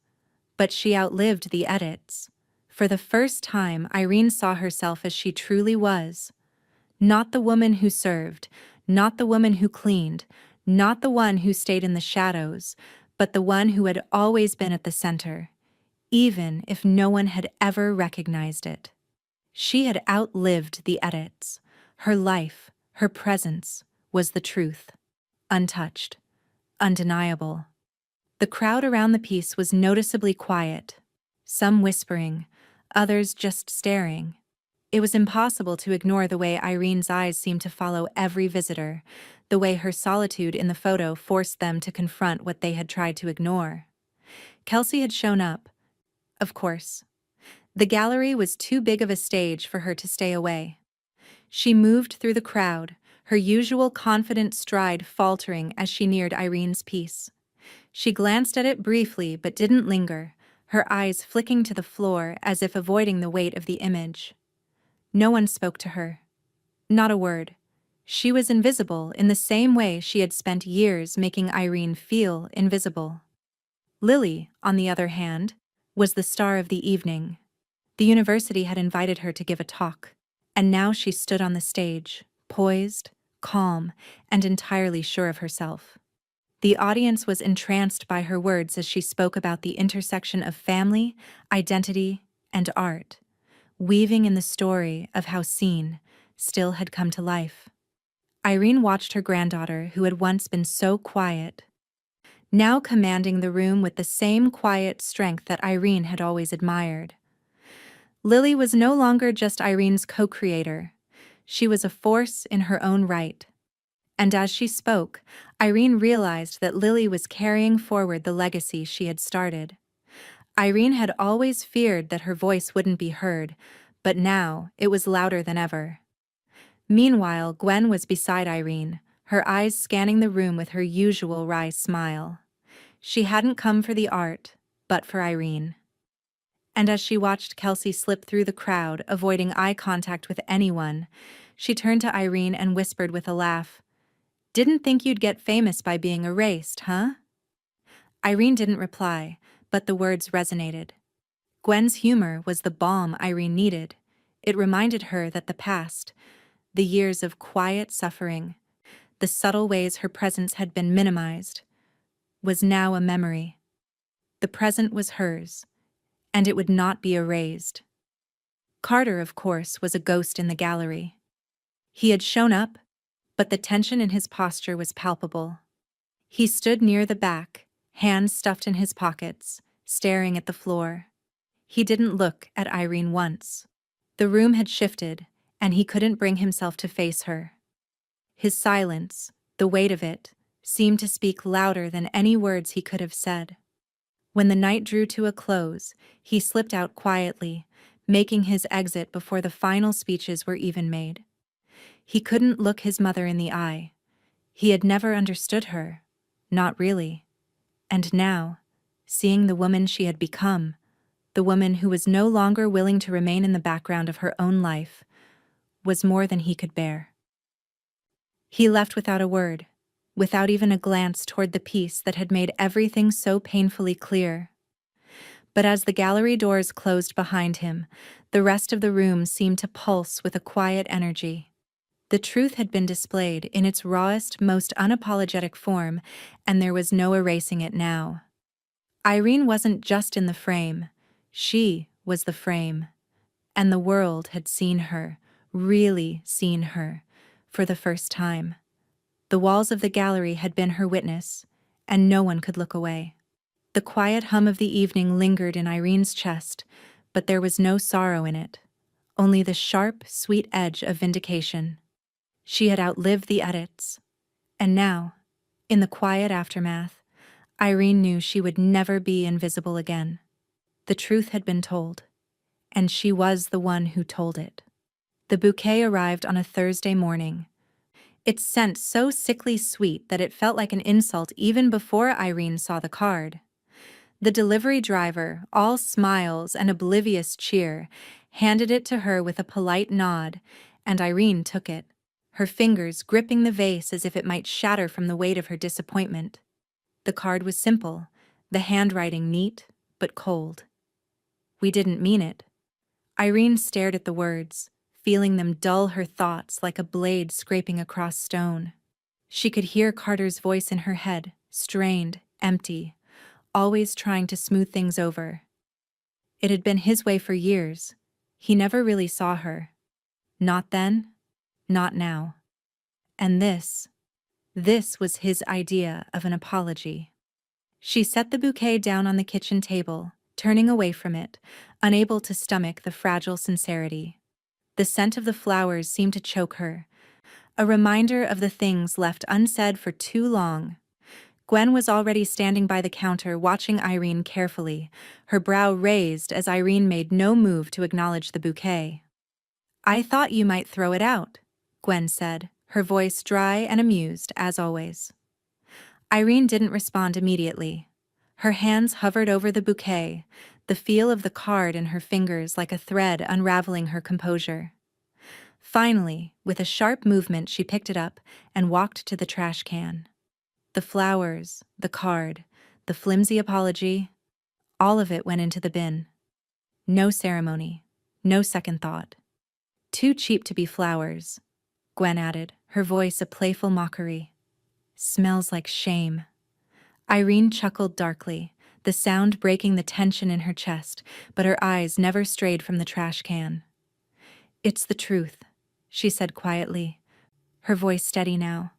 But she outlived the edits. For the first time, Irene saw herself as she truly was. Not the woman who served, not the woman who cleaned, not the one who stayed in the shadows, but the one who had always been at the center, even if no one had ever recognized it. She had outlived the edits. Her life, her presence, was the truth. Untouched. Undeniable. The crowd around the piece was noticeably quiet, some whispering, others just staring. It was impossible to ignore the way Irene's eyes seemed to follow every visitor, the way her solitude in the photo forced them to confront what they had tried to ignore. Kelsey had shown up, of course. The gallery was too big of a stage for her to stay away. She moved through the crowd, her usual confident stride faltering as she neared Irene's piece. She glanced at it briefly but didn't linger, her eyes flicking to the floor as if avoiding the weight of the image. No one spoke to her. Not a word. She was invisible in the same way she had spent years making Irene feel invisible. Lily, on the other hand, was the star of the evening. The university had invited her to give a talk, and now she stood on the stage, poised, calm, and entirely sure of herself. The audience was entranced by her words as she spoke about the intersection of family, identity, and art, weaving in the story of how seen still had come to life. Irene watched her granddaughter, who had once been so quiet, now commanding the room with the same quiet strength that Irene had always admired. Lily was no longer just Irene's co-creator. She was a force in her own right. And as she spoke, Irene realized that Lily was carrying forward the legacy she had started. Irene had always feared that her voice wouldn't be heard, but now it was louder than ever. Meanwhile, Gwen was beside Irene, her eyes scanning the room with her usual wry smile. She hadn't come for the art, but for Irene. And as she watched Kelsey slip through the crowd, avoiding eye contact with anyone, she turned to Irene and whispered with a laugh, "Didn't think you'd get famous by being erased, huh?" Irene didn't reply, but the words resonated. Gwen's humor was the balm Irene needed. It reminded her that the past, the years of quiet suffering, the subtle ways her presence had been minimized, was now a memory. The present was hers, and it would not be erased. Carter, of course, was a ghost in the gallery. He had shown up, but the tension in his posture was palpable. He stood near the back, hands stuffed in his pockets, staring at the floor. He didn't look at Irene once. The room had shifted, and he couldn't bring himself to face her. His silence, the weight of it, seemed to speak louder than any words he could have said. When the night drew to a close, he slipped out quietly, making his exit before the final speeches were even made. He couldn't look his mother in the eye. He had never understood her. Not really. And now, seeing the woman she had become, the woman who was no longer willing to remain in the background of her own life, was more than he could bear. He left without a word, without even a glance toward the piece that had made everything so painfully clear. But as the gallery doors closed behind him, the rest of the room seemed to pulse with a quiet energy. The truth had been displayed in its rawest, most unapologetic form, and there was no erasing it now. Irene wasn't just in the frame, she was the frame. And the world had seen her, really seen her, for the first time. The walls of the gallery had been her witness, and no one could look away. The quiet hum of the evening lingered in Irene's chest, but there was no sorrow in it, only the sharp, sweet edge of vindication. She had outlived the edits, and now, in the quiet aftermath, Irene knew she would never be invisible again. The truth had been told, and she was the one who told it. The bouquet arrived on a Thursday morning. Its scent so sickly sweet that it felt like an insult even before Irene saw the card. The delivery driver, all smiles and oblivious cheer, handed it to her with a polite nod, and Irene took it, her fingers gripping the vase as if it might shatter from the weight of her disappointment. The card was simple, the handwriting neat but cold. "We didn't mean it." Irene stared at the words, feeling them dull her thoughts like a blade scraping across stone. She could hear Carter's voice in her head, strained, empty, always trying to smooth things over. It had been his way for years. He never really saw her. Not then, not now. And this was his idea of an apology. She set the bouquet down on the kitchen table, turning away from it, unable to stomach the fragile sincerity. The scent of the flowers seemed to choke her, a reminder of the things left unsaid for too long. Gwen was already standing by the counter watching Irene carefully, her brow raised as Irene made no move to acknowledge the bouquet. "I thought you might throw it out," Gwen said, her voice dry and amused, as always. Irene didn't respond immediately. Her hands hovered over the bouquet, the feel of the card in her fingers like a thread unraveling her composure. Finally, with a sharp movement, she picked it up and walked to the trash can. The flowers, the card, the flimsy apology, all of it went into the bin. No ceremony, no second thought. "Too cheap to be flowers," Gwen added, her voice a playful mockery. "Smells like shame." Irene chuckled darkly, the sound breaking the tension in her chest, but her eyes never strayed from the trash can. "It's the truth," she said quietly, her voice steady now.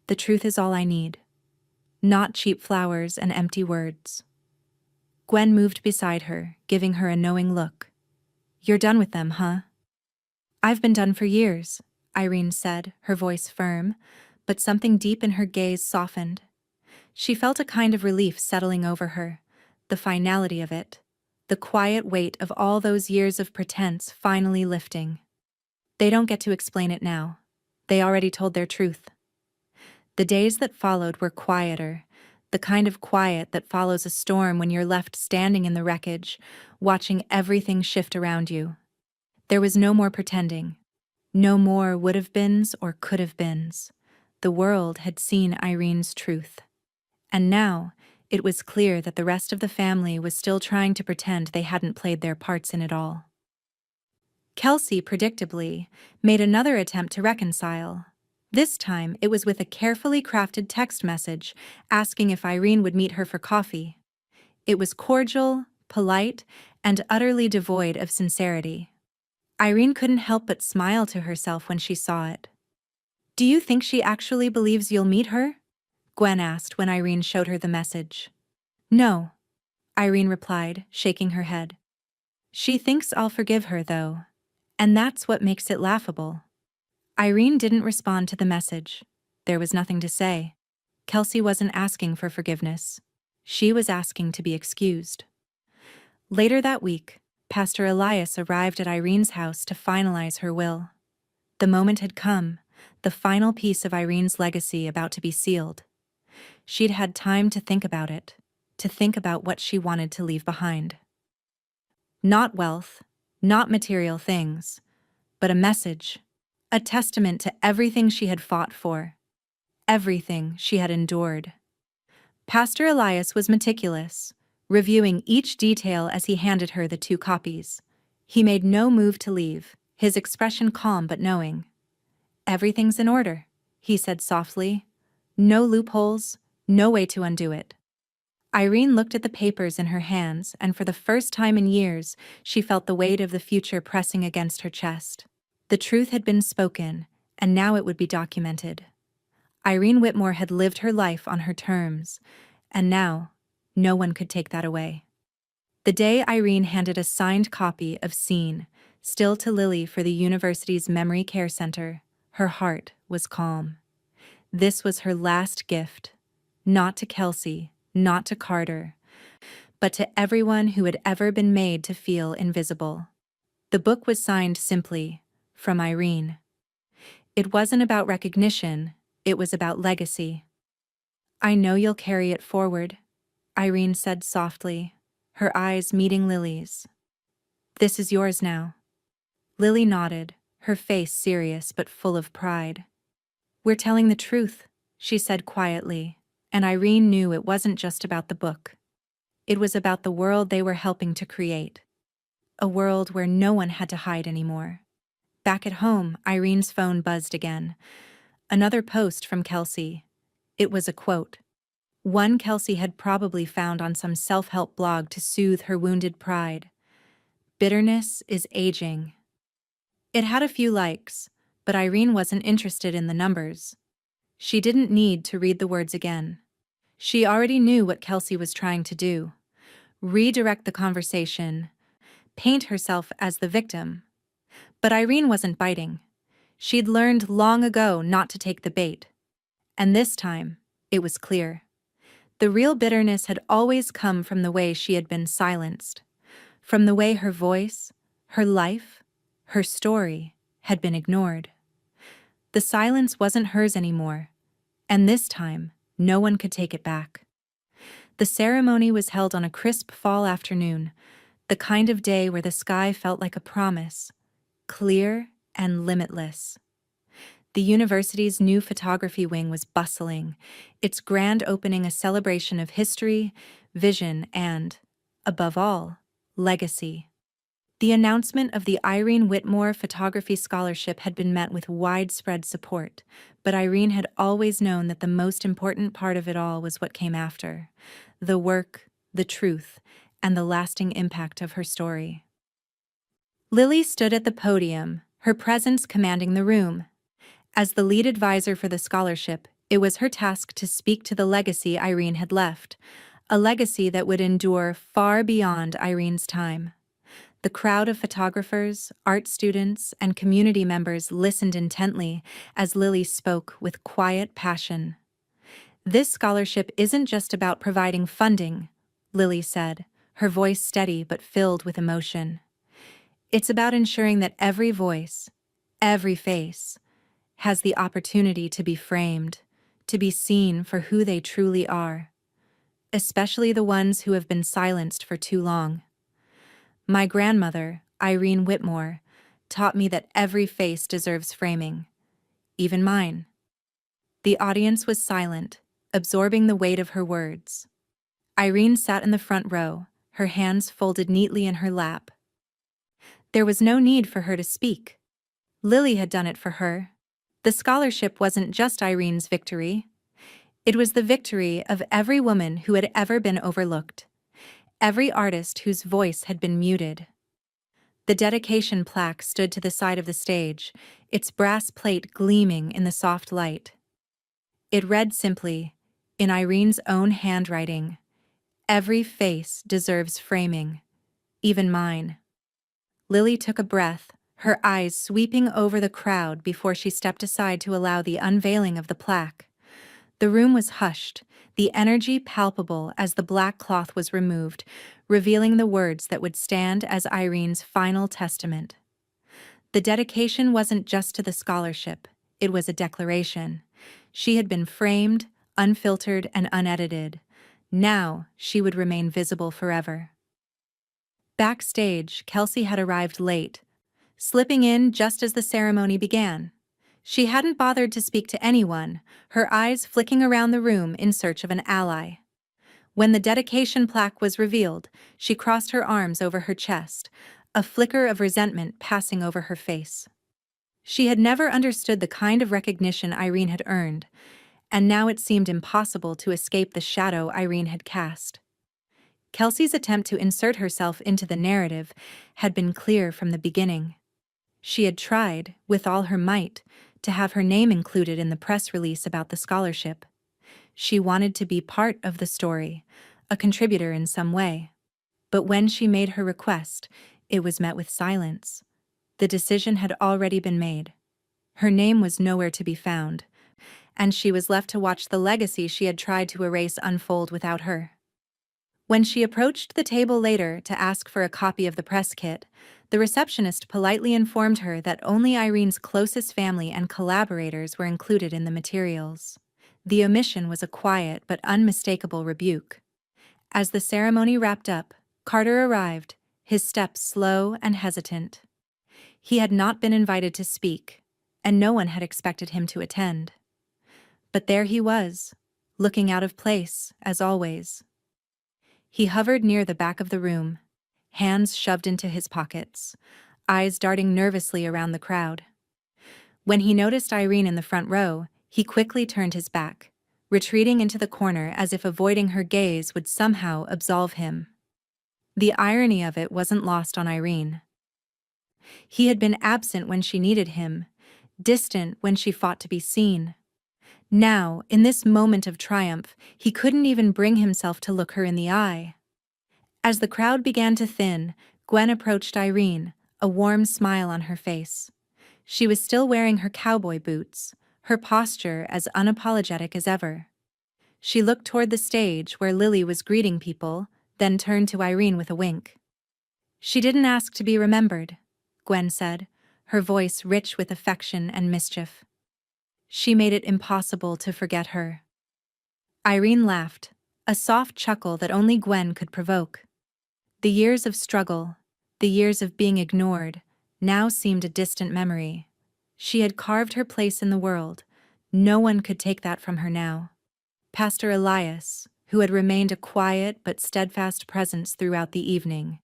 "The truth is all I need. Not cheap flowers and empty words." Gwen moved beside her, giving her a knowing look. "You're done with them, huh?" "I've been done for years," Irene said, her voice firm, but something deep in her gaze softened. She felt a kind of relief settling over her, the finality of it, the quiet weight of all those years of pretense finally lifting. They don't get to explain it now. They already told their truth. The days that followed were quieter, the kind of quiet that follows a storm when you're left standing in the wreckage, watching everything shift around you. There was no more pretending, no more would-have-beens or could-have-beens. The world had seen Irene's truth. And now, it was clear that the rest of the family was still trying to pretend they hadn't played their parts in it all. Kelsey, predictably, made another attempt to reconcile. This time, it was with a carefully crafted text message asking if Irene would meet her for coffee. It was cordial, polite, and utterly devoid of sincerity. Irene couldn't help but smile to herself when she saw it. "Do you think she actually believes you'll meet her?" Gwen asked when Irene showed her the message. "No," Irene replied, shaking her head. "She thinks I'll forgive her, though. And that's what makes it laughable." Irene didn't respond to the message. There was nothing to say. Kelsey wasn't asking for forgiveness. She was asking to be excused. Later that week, Pastor Elias arrived at Irene's house to finalize her will. The moment had come, the final piece of Irene's legacy about to be sealed. She'd had time to think about it, to think about what she wanted to leave behind. Not wealth, not material things, but a message, a testament to everything she had fought for, everything she had endured. Pastor Elias was meticulous, reviewing each detail as he handed her the 2 copies. He made no move to leave, his expression calm but knowing. "Everything's in order," he said softly. "No loopholes, no way to undo it." Irene looked at the papers in her hands, and for the first time in years, she felt the weight of the future pressing against her chest. The truth had been spoken, and now it would be documented. Irene Whitmore had lived her life on her terms, and now, no one could take that away. The day Irene handed a signed copy of Scene, still to Lily for the university's Memory Care Center, her heart was calm. This was her last gift, not to Kelsey, not to Carter, but to everyone who had ever been made to feel invisible. The book was signed simply, "From Irene." It wasn't about recognition, it was about legacy. "I know you'll carry it forward," Irene said softly, her eyes meeting Lily's. "This is yours now." Lily nodded, her face serious but full of pride. "We're telling the truth," she said quietly, and Irene knew it wasn't just about the book. It was about the world they were helping to create. A world where no one had to hide anymore. Back at home, Irene's phone buzzed again. Another post from Kelsey. It was a quote. One Kelsey had probably found on some self-help blog to soothe her wounded pride. "Bitterness is aging." It had a few likes, but Irene wasn't interested in the numbers. She didn't need to read the words again. She already knew what Kelsey was trying to do. Redirect the conversation, paint herself as the victim. But Irene wasn't biting. She'd learned long ago not to take the bait. And this time, it was clear. The real bitterness had always come from the way she had been silenced, from the way her voice, her life, her story had been ignored. The silence wasn't hers anymore, and this time, no one could take it back. The ceremony was held on a crisp fall afternoon, the kind of day where the sky felt like a promise, clear and limitless. The university's new photography wing was bustling, its grand opening a celebration of history, vision, and, above all, legacy. The announcement of the Irene Whitmore Photography Scholarship had been met with widespread support, but Irene had always known that the most important part of it all was what came after: the work, the truth, and the lasting impact of her story. Lily stood at the podium, her presence commanding the room. As the lead advisor for the scholarship, it was her task to speak to the legacy Irene had left, a legacy that would endure far beyond Irene's time. The crowd of photographers, art students, and community members listened intently as Lily spoke with quiet passion. "This scholarship isn't just about providing funding," Lily said, her voice steady but filled with emotion. "It's about ensuring that every voice, every face, has the opportunity to be framed, to be seen for who they truly are, especially the ones who have been silenced for too long. My grandmother, Irene Whitmore, taught me that every face deserves framing, even mine." The audience was silent, absorbing the weight of her words. Irene sat in the front row, her hands folded neatly in her lap. There was no need for her to speak. Lily had done it for her. The scholarship wasn't just Irene's victory. It was the victory of every woman who had ever been overlooked, every artist whose voice had been muted. The dedication plaque stood to the side of the stage, its brass plate gleaming in the soft light. It read simply, in Irene's own handwriting, "Every face deserves framing, even mine." Lily took a breath, her eyes sweeping over the crowd before she stepped aside to allow the unveiling of the plaque. The room was hushed, the energy palpable as the black cloth was removed, revealing the words that would stand as Irene's final testament. The dedication wasn't just to the scholarship, it was a declaration. She had been framed, unfiltered, and unedited. Now, she would remain visible forever. Backstage, Kelsey had arrived late, slipping in just as the ceremony began. She hadn't bothered to speak to anyone, her eyes flicking around the room in search of an ally. When the dedication plaque was revealed, she crossed her arms over her chest, a flicker of resentment passing over her face. She had never understood the kind of recognition Irene had earned, and now it seemed impossible to escape the shadow Irene had cast. Kelsey's attempt to insert herself into the narrative had been clear from the beginning. She had tried, with all her might, to have her name included in the press release about the scholarship. She wanted to be part of the story, a contributor in some way. But when she made her request, it was met with silence. The decision had already been made. Her name was nowhere to be found, and she was left to watch the legacy she had tried to erase unfold without her. When she approached the table later to ask for a copy of the press kit, the receptionist politely informed her that only Irene's closest family and collaborators were included in the materials. The omission was a quiet but unmistakable rebuke. As the ceremony wrapped up, Carter arrived, his steps slow and hesitant. He had not been invited to speak, and no one had expected him to attend. But there he was, looking out of place, as always. He hovered near the back of the room, hands shoved into his pockets, eyes darting nervously around the crowd. When he noticed Irene in the front row, he quickly turned his back, retreating into the corner as if avoiding her gaze would somehow absolve him. The irony of it wasn't lost on Irene. He had been absent when she needed him, distant when she fought to be seen. Now, in this moment of triumph, he couldn't even bring himself to look her in the eye. As the crowd began to thin, Gwen approached Irene, a warm smile on her face. She was still wearing her cowboy boots, her posture as unapologetic as ever. She looked toward the stage where Lily was greeting people, then turned to Irene with a wink. "She didn't ask to be remembered," Gwen said, her voice rich with affection and mischief. "She made it impossible to forget her." Irene laughed, a soft chuckle that only Gwen could provoke. The years of struggle, the years of being ignored, now seemed a distant memory. She had carved her place in the world. No one could take that from her now. Pastor Elias, who had remained a quiet but steadfast presence throughout the evening,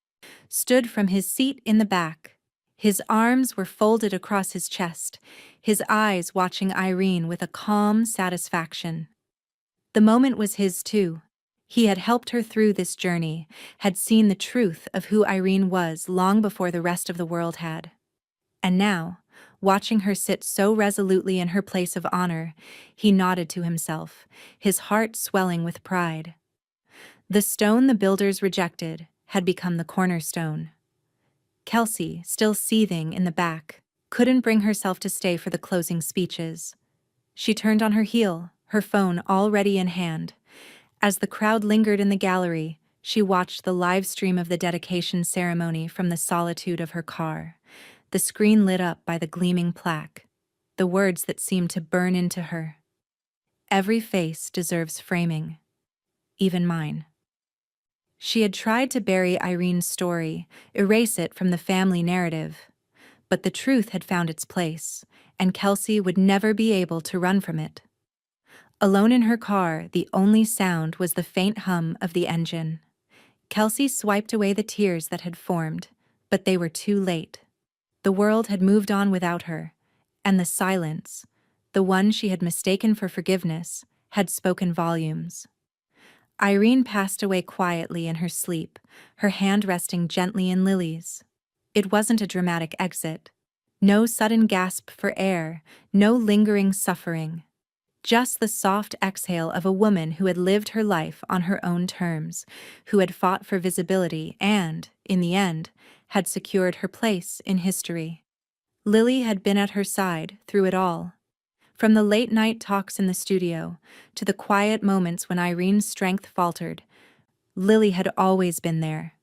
stood from his seat in the back. His arms were folded across his chest, his eyes watching Irene with a calm satisfaction. The moment was his too. He had helped her through this journey, had seen the truth of who Irene was long before the rest of the world had. And now, watching her sit so resolutely in her place of honor, he nodded to himself, his heart swelling with pride. The stone the builders rejected had become the cornerstone. Kelsey, still seething in the back, couldn't bring herself to stay for the closing speeches. She turned on her heel, her phone already in hand. As the crowd lingered in the gallery, she watched the live stream of the dedication ceremony from the solitude of her car, the screen lit up by the gleaming plaque, the words that seemed to burn into her. "Every face deserves framing, even mine." She had tried to bury Irene's story, erase it from the family narrative. But the truth had found its place, and Kelsey would never be able to run from it. Alone in her car, the only sound was the faint hum of the engine. Kelsey swiped away the tears that had formed, but they were too late. The world had moved on without her, and the silence, the one she had mistaken for forgiveness, had spoken volumes. Irene passed away quietly in her sleep, her hand resting gently in Lily's. It wasn't a dramatic exit. No sudden gasp for air, no lingering suffering. Just the soft exhale of a woman who had lived her life on her own terms, who had fought for visibility and, in the end, had secured her place in history. Lily had been at her side through it all. From the late-night talks in the studio to the quiet moments when Irene's strength faltered, Lily had always been there.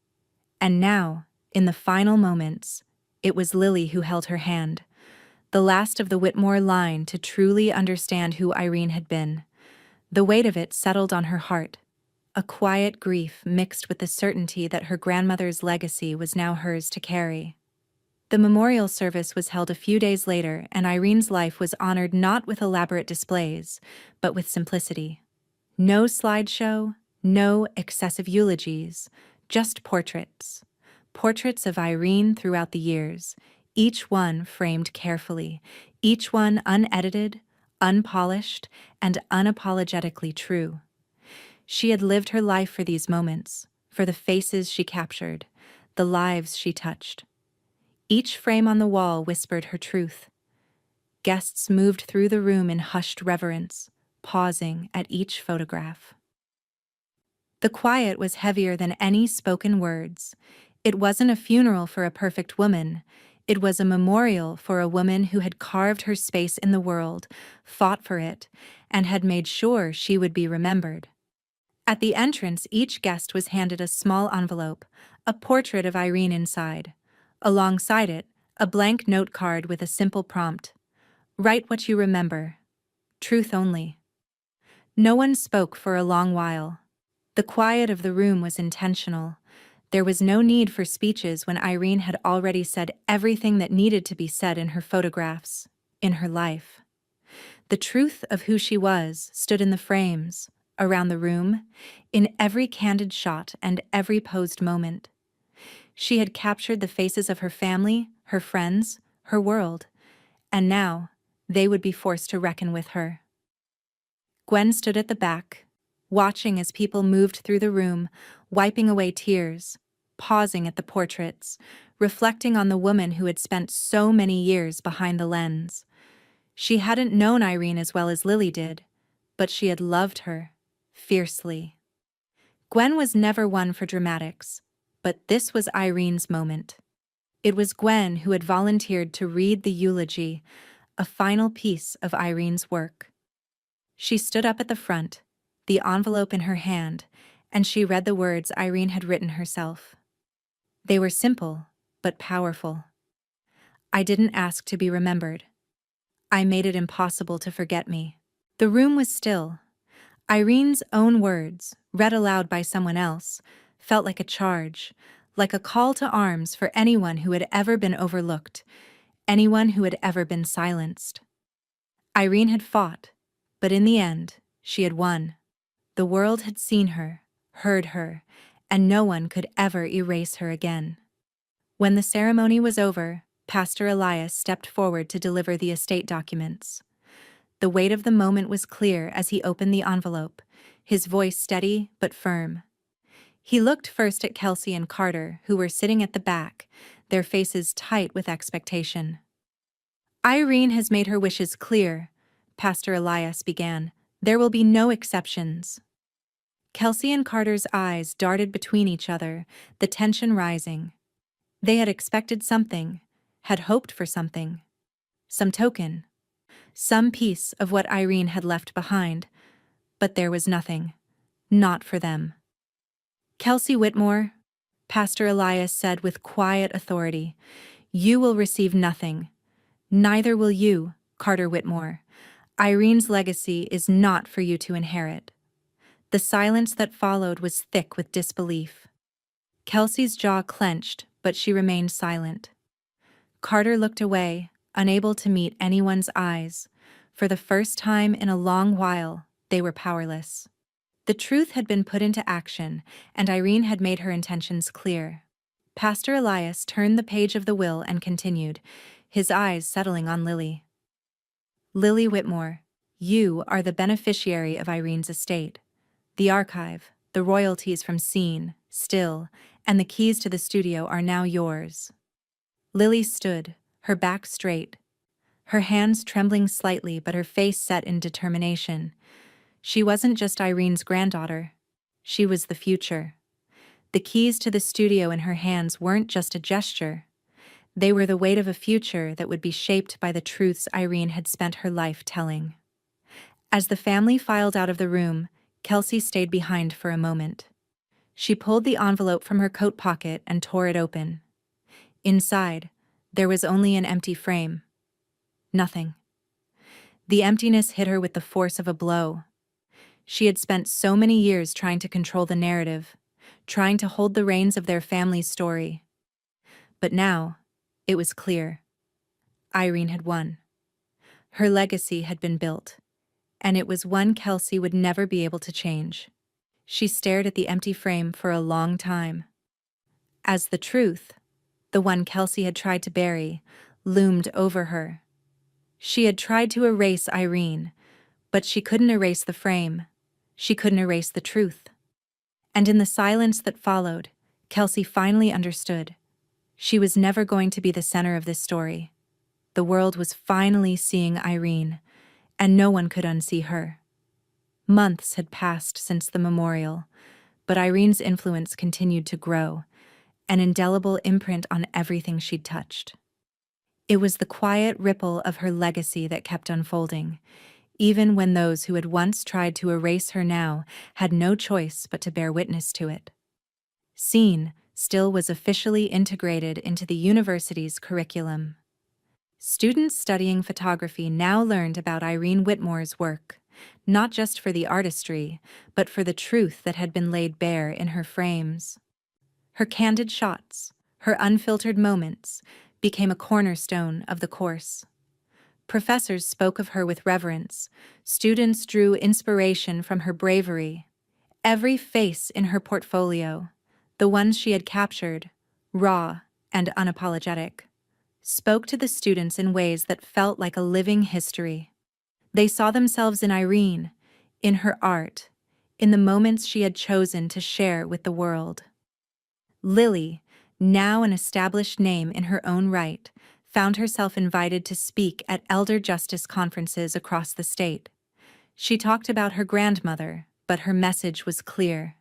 And now, in the final moments, it was Lily who held her hand, the last of the Whitmore line to truly understand who Irene had been. The weight of it settled on her heart, a quiet grief mixed with the certainty that her grandmother's legacy was now hers to carry. The memorial service was held a few days later, and Irene's life was honored not with elaborate displays, but with simplicity. No slideshow, no excessive eulogies, just portraits. Portraits of Irene throughout the years, each one framed carefully, each one unedited, unpolished, and unapologetically true. She had lived her life for these moments, for the faces she captured, the lives she touched. Each frame on the wall whispered her truth. Guests moved through the room in hushed reverence, pausing at each photograph. The quiet was heavier than any spoken words. It wasn't a funeral for a perfect woman. It was a memorial for a woman who had carved her space in the world, fought for it, and had made sure she would be remembered. At the entrance, each guest was handed a small envelope, a portrait of Irene inside. Alongside it, a blank note card with a simple prompt: "Write what you remember. Truth only." No one spoke for a long while. The quiet of the room was intentional. There was no need for speeches when Irene had already said everything that needed to be said in her photographs, in her life. The truth of who she was stood in the frames, around the room, in every candid shot and every posed moment. She had captured the faces of her family, her friends, her world, and now they would be forced to reckon with her. Gwen stood at the back, watching as people moved through the room, wiping away tears, pausing at the portraits, reflecting on the woman who had spent so many years behind the lens. She hadn't known Irene as well as Lily did, but she had loved her, fiercely. Gwen was never one for dramatics, but this was Irene's moment. It was Gwen who had volunteered to read the eulogy, a final piece of Irene's work. She stood up at the front, the envelope in her hand, and she read the words Irene had written herself. They were simple, but powerful. "I didn't ask to be remembered. I made it impossible to forget me." The room was still. Irene's own words, read aloud by someone else, felt like a charge, like a call to arms for anyone who had ever been overlooked, anyone who had ever been silenced. Irene had fought, but in the end, she had won. The world had seen her, heard her, and no one could ever erase her again. When the ceremony was over, Pastor Elias stepped forward to deliver the estate documents. The weight of the moment was clear as he opened the envelope, his voice steady but firm. He looked first at Kelsey and Carter, who were sitting at the back, their faces tight with expectation. "Irene has made her wishes clear," Pastor Elias began. "There will be no exceptions." Kelsey and Carter's eyes darted between each other, the tension rising. They had expected something, had hoped for something. Some token. Some piece of what Irene had left behind. But there was nothing. Not for them. "Kelsey Whitmore," Pastor Elias said with quiet authority, "you will receive nothing. Neither will you, Carter Whitmore. Irene's legacy is not for you to inherit." The silence that followed was thick with disbelief. Kelsey's jaw clenched, but she remained silent. Carter looked away, unable to meet anyone's eyes. For the first time in a long while, they were powerless. The truth had been put into action, and Irene had made her intentions clear. Pastor Elias turned the page of the will and continued, his eyes settling on Lily. "Lily Whitmore, you are the beneficiary of Irene's estate. The archive, the royalties from Scene, Still, and the keys to the studio are now yours." Lily stood, her back straight, her hands trembling slightly but her face set in determination. She wasn't just Irene's granddaughter. She was the future. The keys to the studio in her hands weren't just a gesture. They were the weight of a future that would be shaped by the truths Irene had spent her life telling. As the family filed out of the room, Kelsey stayed behind for a moment. She pulled the envelope from her coat pocket and tore it open. Inside, there was only an empty frame. Nothing. The emptiness hit her with the force of a blow. She had spent so many years trying to control the narrative, trying to hold the reins of their family's story. But now, it was clear. Irene had won. Her legacy had been built, and it was one Kelsey would never be able to change. She stared at the empty frame for a long time. As the truth, the one Kelsey had tried to bury, loomed over her. She had tried to erase Irene, but she couldn't erase the frame. She couldn't erase the truth. And in the silence that followed, Kelsey finally understood. She was never going to be the center of this story. The world was finally seeing Irene, and no one could unsee her. Months had passed since the memorial, but Irene's influence continued to grow, an indelible imprint on everything she'd touched. It was the quiet ripple of her legacy that kept unfolding, even when those who had once tried to erase her now had no choice but to bear witness to it. Still was officially integrated into the university's curriculum. Students studying photography now learned about Irene Whitmore's work, not just for the artistry, but for the truth that had been laid bare in her frames. Her candid shots, her unfiltered moments, became a cornerstone of the course. Professors spoke of her with reverence. Students drew inspiration from her bravery. Every face in her portfolio, the ones she had captured, raw and unapologetic, spoke to the students in ways that felt like a living history. They saw themselves in Irene, in her art, in the moments she had chosen to share with the world. Lily, now an established name in her own right, found herself invited to speak at elder justice conferences across the state. She talked about her grandmother, but her message was clear.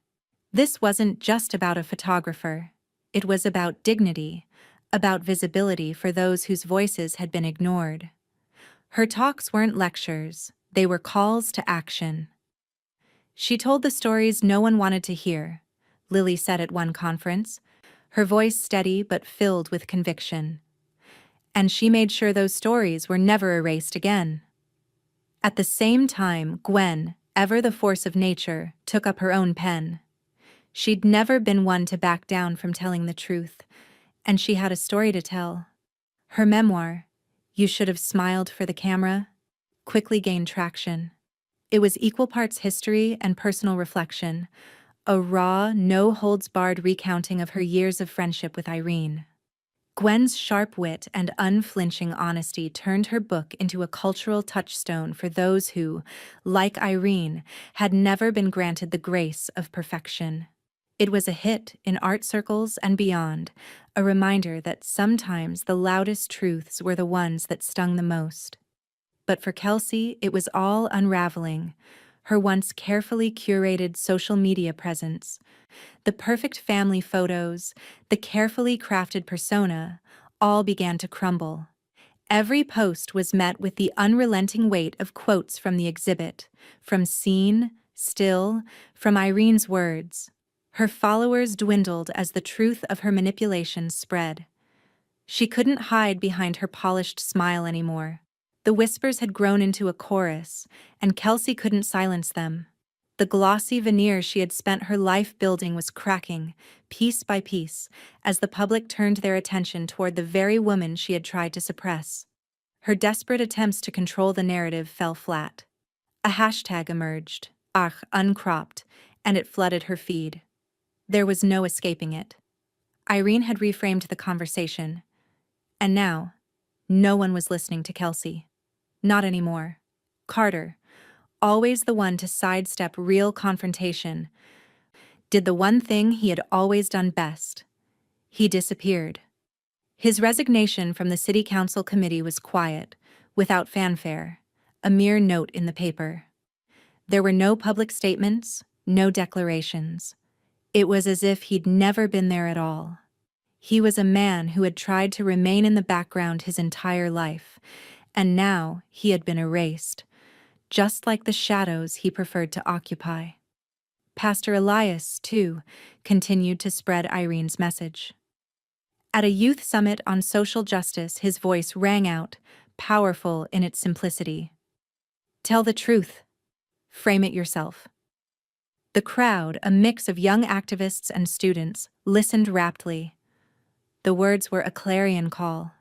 This wasn't just about a photographer. It was about dignity, about visibility for those whose voices had been ignored. Her talks weren't lectures, they were calls to action. She told the stories no one wanted to hear, Lily said at one conference, her voice steady but filled with conviction. And she made sure those stories were never erased again. At the same time, Gwen, ever the force of nature, took up her own pen. She'd never been one to back down from telling the truth, and she had a story to tell. Her memoir, You Should Have Smiled for the Camera, quickly gained traction. It was equal parts history and personal reflection, a raw, no-holds-barred recounting of her years of friendship with Irene. Gwen's sharp wit and unflinching honesty turned her book into a cultural touchstone for those who, like Irene, had never been granted the grace of perfection. It was a hit in art circles and beyond, a reminder that sometimes the loudest truths were the ones that stung the most. But for Kelsey, it was all unraveling. Her once carefully curated social media presence, the perfect family photos, the carefully crafted persona, all began to crumble. Every post was met with the unrelenting weight of quotes from the exhibit, from seen, still, from Irene's words. Her followers dwindled as the truth of her manipulations spread. She couldn't hide behind her polished smile anymore. The whispers had grown into a chorus, and Kelsey couldn't silence them. The glossy veneer she had spent her life building was cracking, piece by piece, as the public turned their attention toward the very woman she had tried to suppress. Her desperate attempts to control the narrative fell flat. A hashtag emerged, uncropped, and it flooded her feed. There was no escaping it. Irene had reframed the conversation. And now, no one was listening to Kelsey. Not anymore. Carter, always the one to sidestep real confrontation, did the one thing he had always done best. He disappeared. His resignation from the city council committee was quiet, without fanfare, a mere note in the paper. There were no public statements, no declarations. It was as if he'd never been there at all. He was a man who had tried to remain in the background his entire life, and now he had been erased, just like the shadows he preferred to occupy. Pastor Elias, too, continued to spread Irene's message. At a youth summit on social justice, his voice rang out, powerful in its simplicity. Tell the truth. Frame it yourself. The crowd, a mix of young activists and students, listened raptly. The words were a clarion call.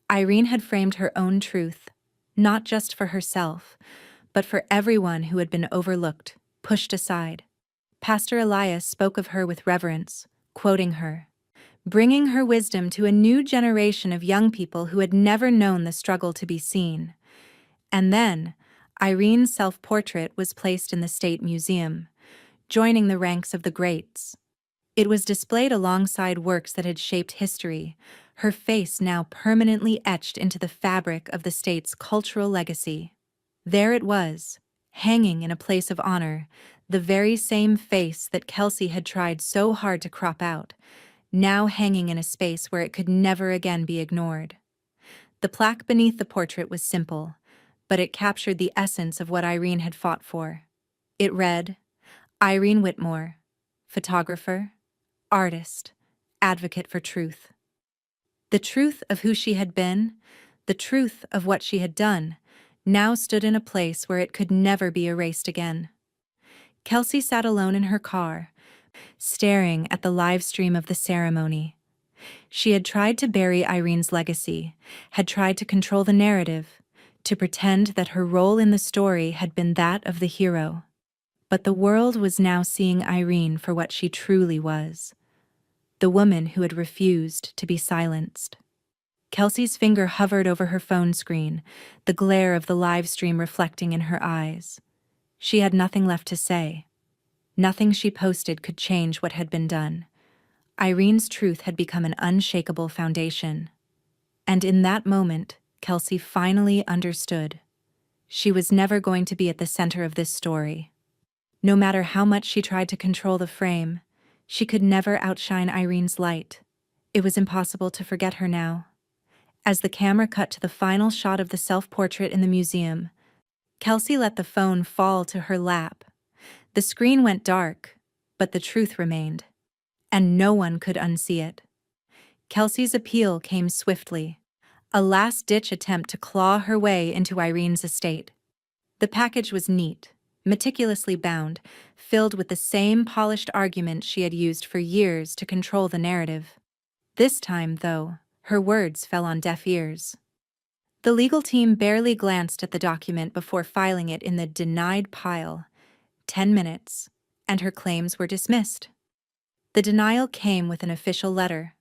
Irene had framed her own truth, not just for herself, but for everyone who had been overlooked, pushed aside. Pastor Elias spoke of her with reverence, quoting her, bringing her wisdom to a new generation of young people who had never known the struggle to be seen. And then, Irene's self-portrait was placed in the State Museum, joining the ranks of the greats. It was displayed alongside works that had shaped history, her face now permanently etched into the fabric of the state's cultural legacy. There it was, hanging in a place of honor, the very same face that Kelsey had tried so hard to crop out, now hanging in a space where it could never again be ignored. The plaque beneath the portrait was simple, but it captured the essence of what Irene had fought for. It read, Irene Whitmore, photographer, artist, advocate for truth. The truth of who she had been, the truth of what she had done, now stood in a place where it could never be erased again. Kelsey sat alone in her car, staring at the live stream of the ceremony. She had tried to bury Irene's legacy, had tried to control the narrative, to pretend that her role in the story had been that of the hero. But the world was now seeing Irene for what she truly was, the woman who had refused to be silenced. Kelsey's finger hovered over her phone screen, the glare of the live stream reflecting in her eyes. She had nothing left to say. Nothing she posted could change what had been done. Irene's truth had become an unshakable foundation. And in that moment, Kelsey finally understood. She was never going to be at the center of this story. No matter how much she tried to control the frame, she could never outshine Irene's light. It was impossible to forget her now. As the camera cut to the final shot of the self-portrait in the museum, Kelsey let the phone fall to her lap. The screen went dark, but the truth remained, and no one could unsee it. Kelsey's appeal came swiftly, a last-ditch attempt to claw her way into Irene's estate. The package was neat, meticulously bound, filled with the same polished arguments she had used for years to control the narrative. This time, though, her words fell on deaf ears. The legal team barely glanced at the document before filing it in the denied pile. 10 minutes, and her claims were dismissed. The denial came with an official letter,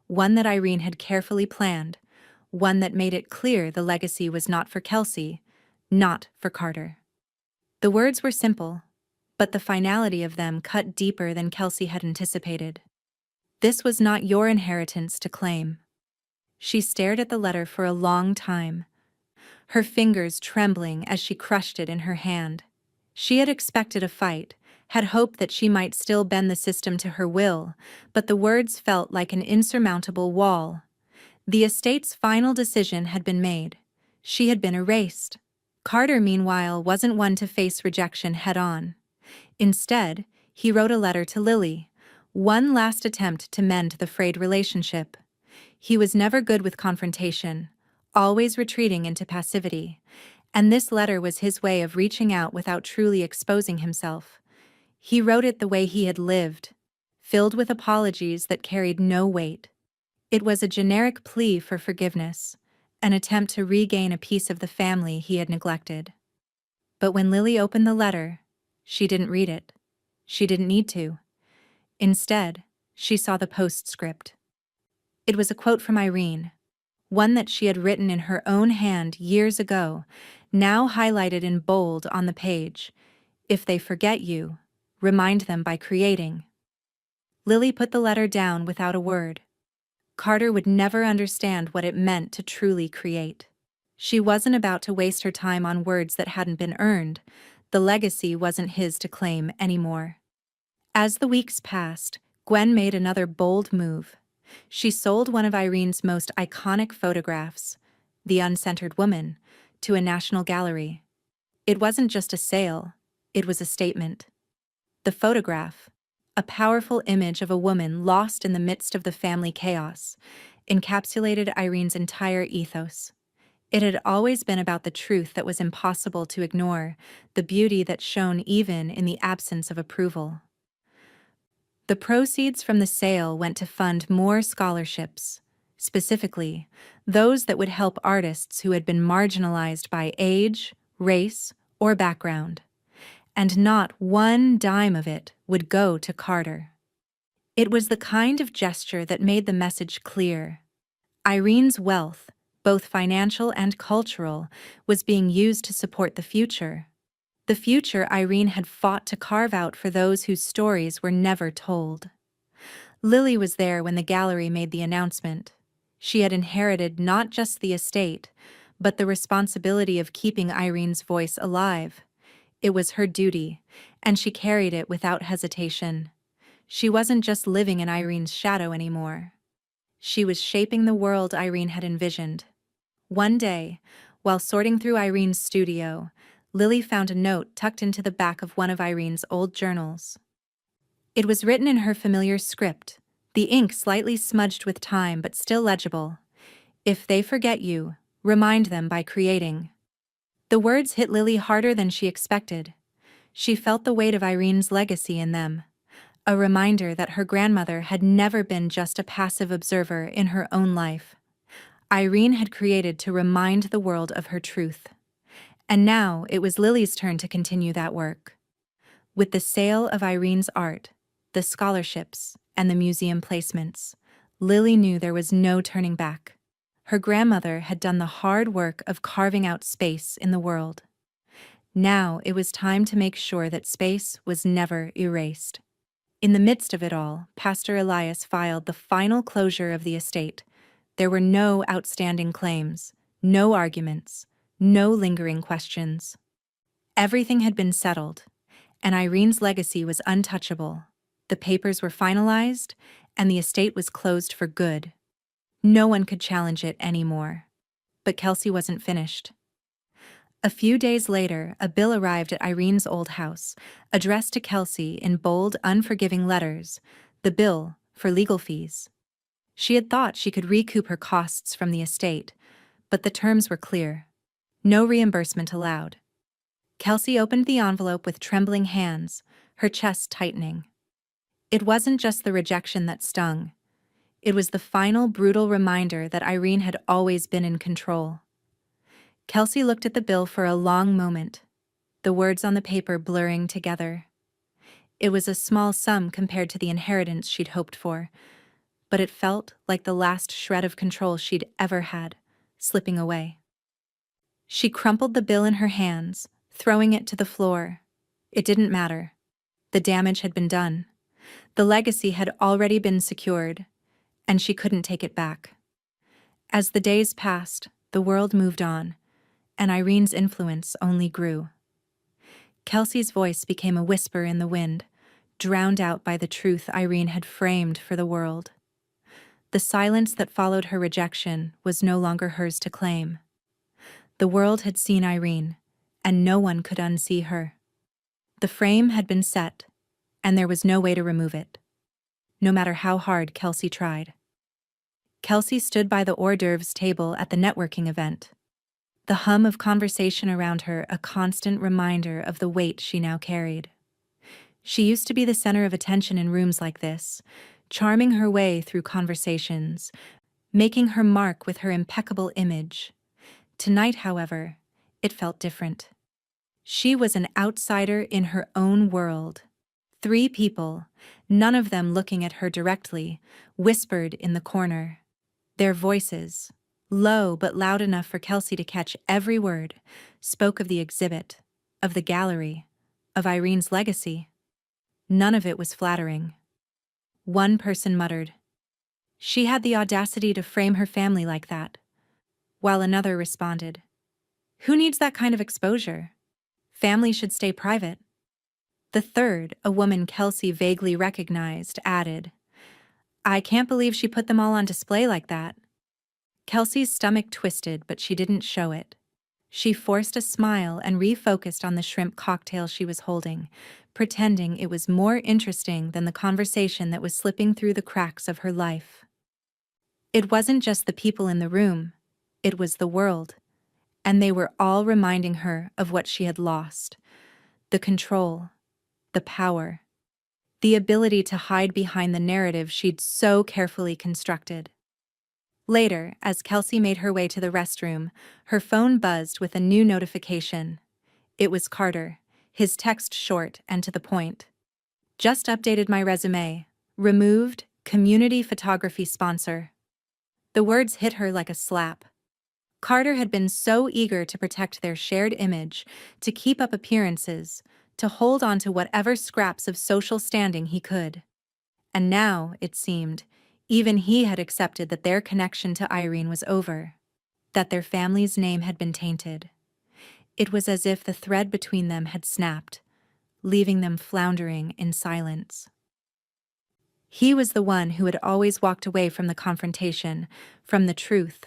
one that Irene had carefully planned, one that made it clear the legacy was not for Kelsey, not for Carter. The words were simple, but the finality of them cut deeper than Kelsey had anticipated. This was not your inheritance to claim. She stared at the letter for a long time, her fingers trembling as she crushed it in her hand. She had expected a fight, had hoped that she might still bend the system to her will, but the words felt like an insurmountable wall. The estate's final decision had been made. She had been erased. Carter, meanwhile, wasn't one to face rejection head-on. Instead, he wrote a letter to Lily, one last attempt to mend the frayed relationship. He was never good with confrontation, always retreating into passivity, and this letter was his way of reaching out without truly exposing himself. He wrote it the way he had lived, filled with apologies that carried no weight. It was a generic plea for forgiveness, an attempt to regain a piece of the family he had neglected. But when Lily opened the letter, she didn't read it. She didn't need to. Instead, she saw the postscript. It was a quote from Irene, one that she had written in her own hand years ago, now highlighted in bold on the page. If they forget you, remind them by creating. Lily put the letter down without a word. Carter would never understand what it meant to truly create. She wasn't about to waste her time on words that hadn't been earned. The legacy wasn't his to claim anymore. As the weeks passed, Gwen made another bold move. She sold one of Irene's most iconic photographs, The Uncentered Woman, to a national gallery. It wasn't just a sale, it was a statement. The photograph, a powerful image of a woman lost in the midst of the family chaos, encapsulated Irene's entire ethos. It had always been about the truth that was impossible to ignore, the beauty that shone even in the absence of approval. The proceeds from the sale went to fund more scholarships, specifically, those that would help artists who had been marginalized by age, race, or background. And not one dime of it would go to Carter. It was the kind of gesture that made the message clear. Irene's wealth, both financial and cultural, was being used to support the future. The future Irene had fought to carve out for those whose stories were never told. Lily was there when the gallery made the announcement. She had inherited not just the estate, but the responsibility of keeping Irene's voice alive. It was her duty, and she carried it without hesitation. She wasn't just living in Irene's shadow anymore. She was shaping the world Irene had envisioned. One day, while sorting through Irene's studio, Lily found a note tucked into the back of one of Irene's old journals. It was written in her familiar script, the ink slightly smudged with time but still legible. If they forget you, remind them by creating. The words hit Lily harder than she expected. She felt the weight of Irene's legacy in them, a reminder that her grandmother had never been just a passive observer in her own life. Irene had created to remind the world of her truth. And now it was Lily's turn to continue that work. With the sale of Irene's art, the scholarships, and the museum placements, Lily knew there was no turning back. Her grandmother had done the hard work of carving out space in the world. Now it was time to make sure that space was never erased. In the midst of it all, Pastor Elias filed the final closure of the estate. There were no outstanding claims, no arguments, no lingering questions. Everything had been settled, and Irene's legacy was untouchable. The papers were finalized, and the estate was closed for good. No one could challenge it anymore. But Kelsey wasn't finished. A few days later, a bill arrived at Irene's old house, addressed to Kelsey in bold, unforgiving letters, the bill for legal fees. She had thought she could recoup her costs from the estate, but the terms were clear. No reimbursement allowed. Kelsey opened the envelope with trembling hands, her chest tightening. It wasn't just the rejection that stung. It was the final brutal reminder that Irene had always been in control. Kelsey looked at the bill for a long moment, the words on the paper blurring together. It was a small sum compared to the inheritance she'd hoped for, but it felt like the last shred of control she'd ever had, slipping away. She crumpled the bill in her hands, throwing it to the floor. It didn't matter. The damage had been done. The legacy had already been secured, and she couldn't take it back. As the days passed, the world moved on, and Irene's influence only grew. Kelsey's voice became a whisper in the wind, drowned out by the truth Irene had framed for the world. The silence that followed her rejection was no longer hers to claim. The world had seen Irene, and no one could unsee her. The frame had been set, and there was no way to remove it, no matter how hard Kelsey tried. Kelsey stood by the hors d'oeuvres table at the networking event, the hum of conversation around her a constant reminder of the weight she now carried. She used to be the center of attention in rooms like this, charming her way through conversations, making her mark with her impeccable image. Tonight, however, it felt different. She was an outsider in her own world. 3 people, none of them looking at her directly, whispered in the corner. Their voices, low but loud enough for Kelsey to catch every word, spoke of the exhibit, of the gallery, of Irene's legacy. None of it was flattering. One person muttered, "She had the audacity to frame her family like that," while another responded, "Who needs that kind of exposure? Family should stay private." The third, a woman Kelsey vaguely recognized, added, I can't believe she put them all on display like that. Kelsey's stomach twisted, but she didn't show it. She forced a smile and refocused on the shrimp cocktail she was holding, pretending it was more interesting than the conversation that was slipping through the cracks of her life. It wasn't just the people in the room, it was the world, and they were all reminding her of what she had lost: the control, the power, the ability to hide behind the narrative she'd so carefully constructed. Later, as Kelsey made her way to the restroom, her phone buzzed with a new notification. It was Carter, his text short and to the point. Just updated my resume. Removed, community photography sponsor. The words hit her like a slap. Carter had been so eager to protect their shared image, to keep up appearances, to hold on to whatever scraps of social standing he could. And now, it seemed, even he had accepted that their connection to Irene was over, that their family's name had been tainted. It was as if the thread between them had snapped, leaving them floundering in silence. He was the one who had always walked away from the confrontation, from the truth.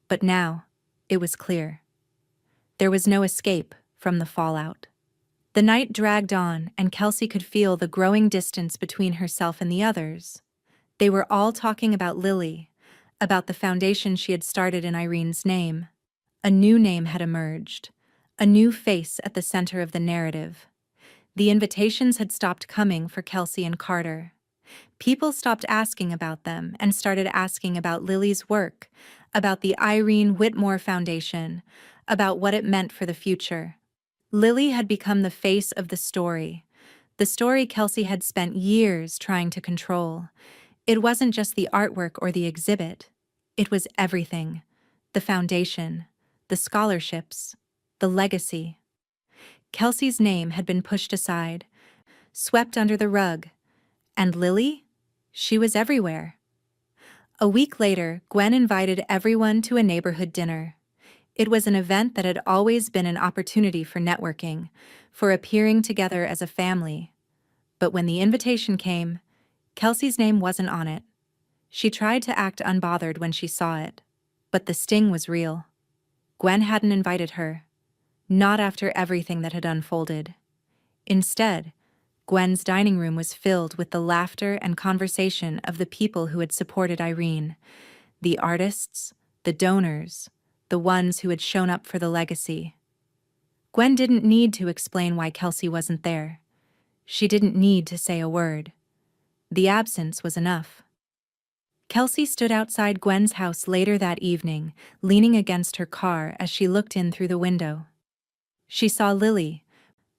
But now, it was clear. There was no escape from the fallout. The night dragged on, and Kelsey could feel the growing distance between herself and the others. They were all talking about Lily, about the foundation she had started in Irene's name. A new name had emerged, a new face at the center of the narrative. The invitations had stopped coming for Kelsey and Carter. People stopped asking about them and started asking about Lily's work, about the Irene Whitmore Foundation, about what it meant for the future. Lily had become the face of the story Kelsey had spent years trying to control. It wasn't just the artwork or the exhibit. It was everything: the foundation, the scholarships, the legacy. Kelsey's name had been pushed aside, swept under the rug. And Lily? She was everywhere. A week later, Gwen invited everyone to a neighborhood dinner. It was an event that had always been an opportunity for networking, for appearing together as a family. But when the invitation came, Kelsey's name wasn't on it. She tried to act unbothered when she saw it, but the sting was real. Gwen hadn't invited her, not after everything that had unfolded. Instead, Gwen's dining room was filled with the laughter and conversation of the people who had supported Irene, the artists, the donors, the ones who had shown up for the legacy. Gwen didn't need to explain why Kelsey wasn't there. She didn't need to say a word. The absence was enough. Kelsey stood outside Gwen's house later that evening, leaning against her car as she looked in through the window. She saw Lily,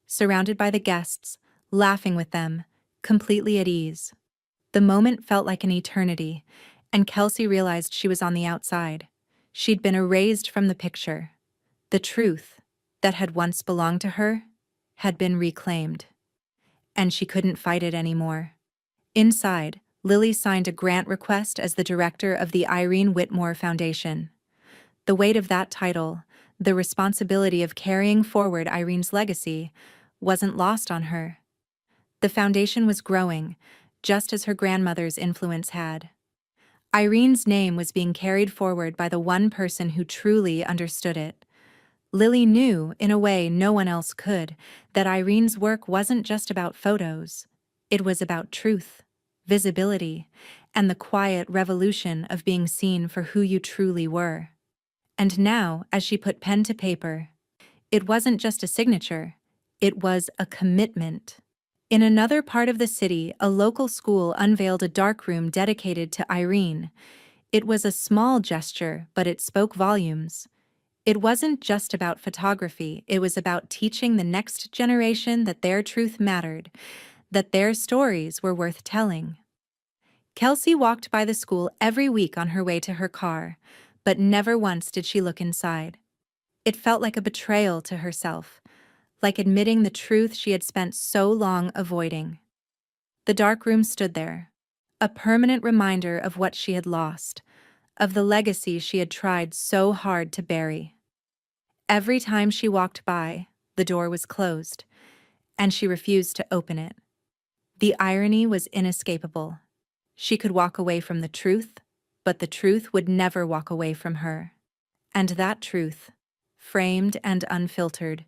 surrounded by the guests, laughing with them, completely at ease. The moment felt like an eternity, and Kelsey realized she was on the outside. She'd been erased from the picture. The truth, that had once belonged to her, had been reclaimed. And she couldn't fight it anymore. Inside, Lily signed a grant request as the director of the Irene Whitmore Foundation. The weight of that title, the responsibility of carrying forward Irene's legacy, wasn't lost on her. The foundation was growing, just as her grandmother's influence had. Irene's name was being carried forward by the one person who truly understood it. Lily knew, in a way no one else could, that Irene's work wasn't just about photos. It was about truth, visibility, and the quiet revolution of being seen for who you truly were. And now, as she put pen to paper, it wasn't just a signature, it was a commitment. In another part of the city, a local school unveiled a darkroom dedicated to Irene. It was a small gesture, but it spoke volumes. It wasn't just about photography, it was about teaching the next generation that their truth mattered, that their stories were worth telling. Kelsey walked by the school every week on her way to her car, but never once did she look inside. It felt like a betrayal to herself, like admitting the truth she had spent so long avoiding. The darkroom stood there, a permanent reminder of what she had lost, of the legacy she had tried so hard to bury. Every time she walked by, the door was closed, and she refused to open it. The irony was inescapable. She could walk away from the truth, but the truth would never walk away from her. And that truth, framed and unfiltered,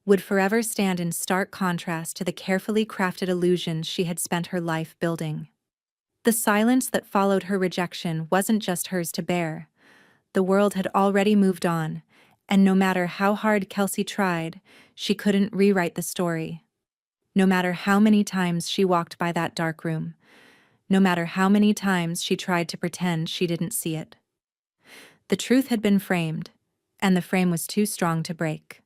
would forever stand in stark contrast to the carefully crafted illusions she had spent her life building. The silence that followed her rejection wasn't just hers to bear. The world had already moved on, and no matter how hard Kelsey tried, she couldn't rewrite the story. No matter how many times she walked by that dark room, no matter how many times she tried to pretend she didn't see it. The truth had been framed, and the frame was too strong to break.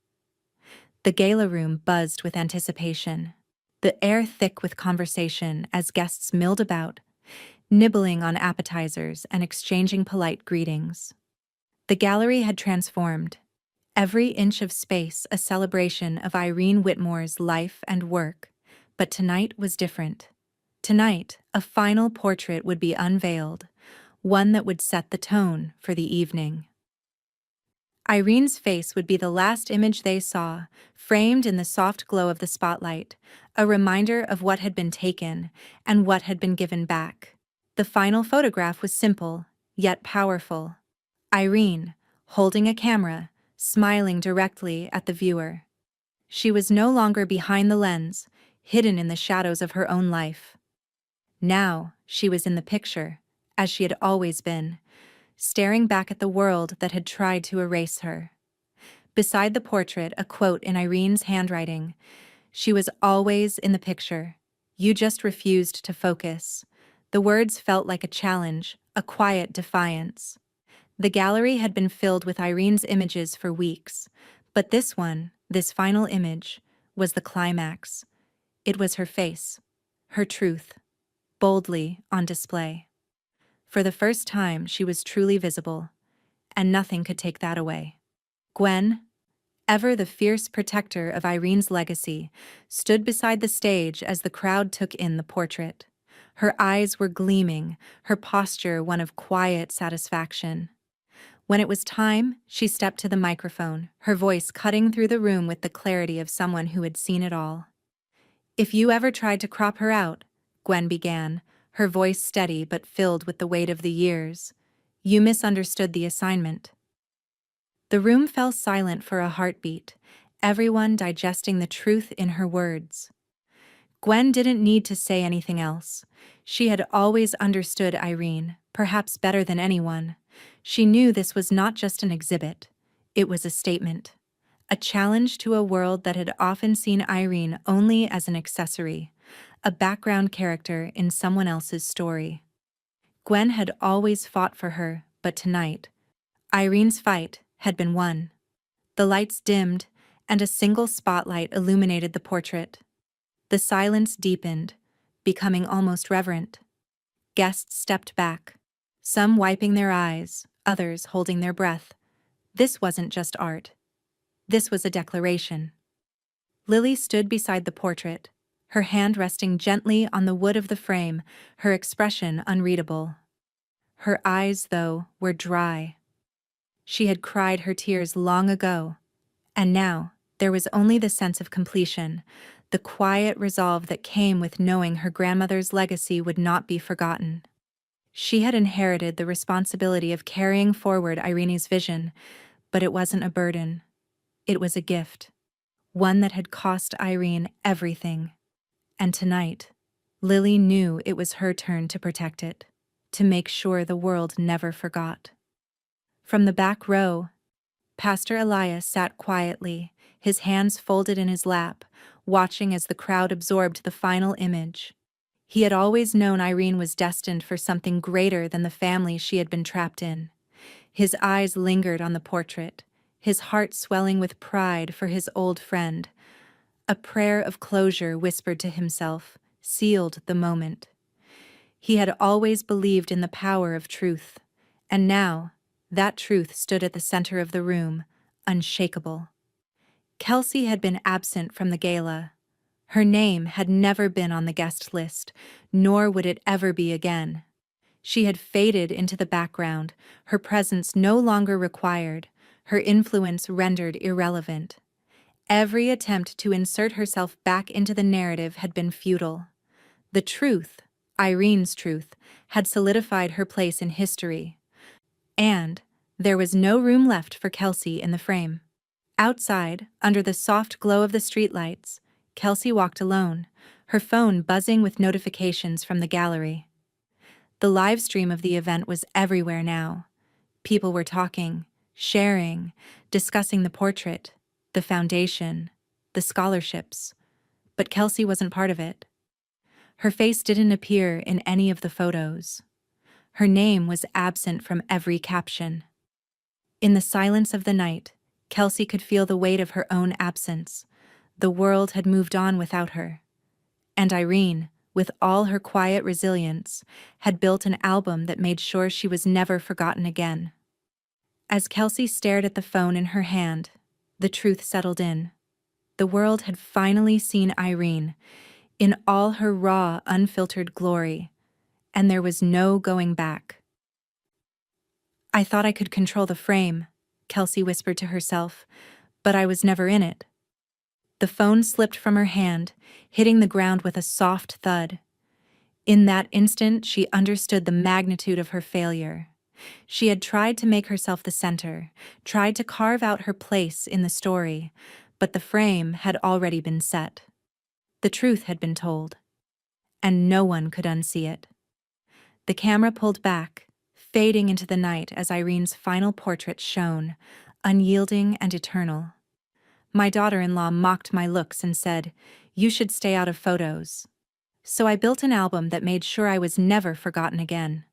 The gala room buzzed with anticipation, the air thick with conversation as guests milled about, nibbling on appetizers and exchanging polite greetings. The gallery had transformed, every inch of space a celebration of Irene Whitmore's life and work, but tonight was different. Tonight, a final portrait would be unveiled, one that would set the tone for the evening. Irene's face would be the last image they saw, framed in the soft glow of the spotlight, a reminder of what had been taken and what had been given back. The final photograph was simple, yet powerful. Irene, holding a camera, smiling directly at the viewer. She was no longer behind the lens, hidden in the shadows of her own life. Now, she was in the picture, as she had always been, staring back at the world that had tried to erase her. Beside the portrait, a quote in Irene's handwriting: "She was always in the picture. You just refused to focus." The words felt like a challenge, a quiet defiance. The gallery had been filled with Irene's images for weeks, but this one, this final image, was the climax. It was her face, her truth, boldly on display. For the first time, she was truly visible, and nothing could take that away. Gwen, ever the fierce protector of Irene's legacy, stood beside the stage as the crowd took in the portrait. Her eyes were gleaming, her posture one of quiet satisfaction. When it was time, she stepped to the microphone, her voice cutting through the room with the clarity of someone who had seen it all. "If you ever tried to crop her out," Gwen began, her voice steady but filled with the weight of the years, "you misunderstood the assignment." The room fell silent for a heartbeat, everyone digesting the truth in her words. Gwen didn't need to say anything else. She had always understood Irene, perhaps better than anyone. She knew this was not just an exhibit. It was a statement. A challenge to a world that had often seen Irene only as an accessory, a background character in someone else's story. Gwen had always fought for her, but tonight, Irene's fight had been won. The lights dimmed, and a single spotlight illuminated the portrait. The silence deepened, becoming almost reverent. Guests stepped back, some wiping their eyes, others holding their breath. This wasn't just art. This was a declaration. Lily stood beside the portrait, her hand resting gently on the wood of the frame, her expression unreadable. Her eyes, though, were dry. She had cried her tears long ago, and now there was only the sense of completion, the quiet resolve that came with knowing her grandmother's legacy would not be forgotten. She had inherited the responsibility of carrying forward Irene's vision, but it wasn't a burden. It was a gift, one that had cost Irene everything. And tonight, Lily knew it was her turn to protect it, to make sure the world never forgot. From the back row, Pastor Elias sat quietly, his hands folded in his lap, watching as the crowd absorbed the final image. He had always known Irene was destined for something greater than the family she had been trapped in. His eyes lingered on the portrait, his heart swelling with pride for his old friend. A prayer of closure whispered to himself, sealed the moment. He had always believed in the power of truth, and now that truth stood at the center of the room, unshakable. Kelsey had been absent from the gala. Her name had never been on the guest list, nor would it ever be again. She had faded into the background, her presence no longer required, her influence rendered irrelevant. Every attempt to insert herself back into the narrative had been futile. The truth, Irene's truth had solidified her place in history, and there was no room left for Kelsey in the frame. Outside, under the soft glow of the streetlights, Kelsey walked alone, her phone buzzing with notifications from the gallery. The live stream of the event was everywhere now. People were talking, sharing, discussing the portrait, the foundation, the scholarships. But Kelsey wasn't part of it. Her face didn't appear in any of the photos. Her name was absent from every caption. In the silence of the night, Kelsey could feel the weight of her own absence. The world had moved on without her. And Irene, with all her quiet resilience, had built an album that made sure she was never forgotten again. As Kelsey stared at the phone in her hand, the truth settled in. The world had finally seen Irene, in all her raw, unfiltered glory, and there was no going back. "I thought I could control the frame," Kelsey whispered to herself, "but I was never in it." The phone slipped from her hand, hitting the ground with a soft thud. In that instant, she understood the magnitude of her failure. She had tried to make herself the center, tried to carve out her place in the story, but the frame had already been set. The truth had been told, and no one could unsee it. The camera pulled back, fading into the night as Irene's final portrait shone, unyielding and eternal. My daughter-in-law mocked my looks and said, "You should stay out of photos." So I built an album that made sure I was never forgotten again.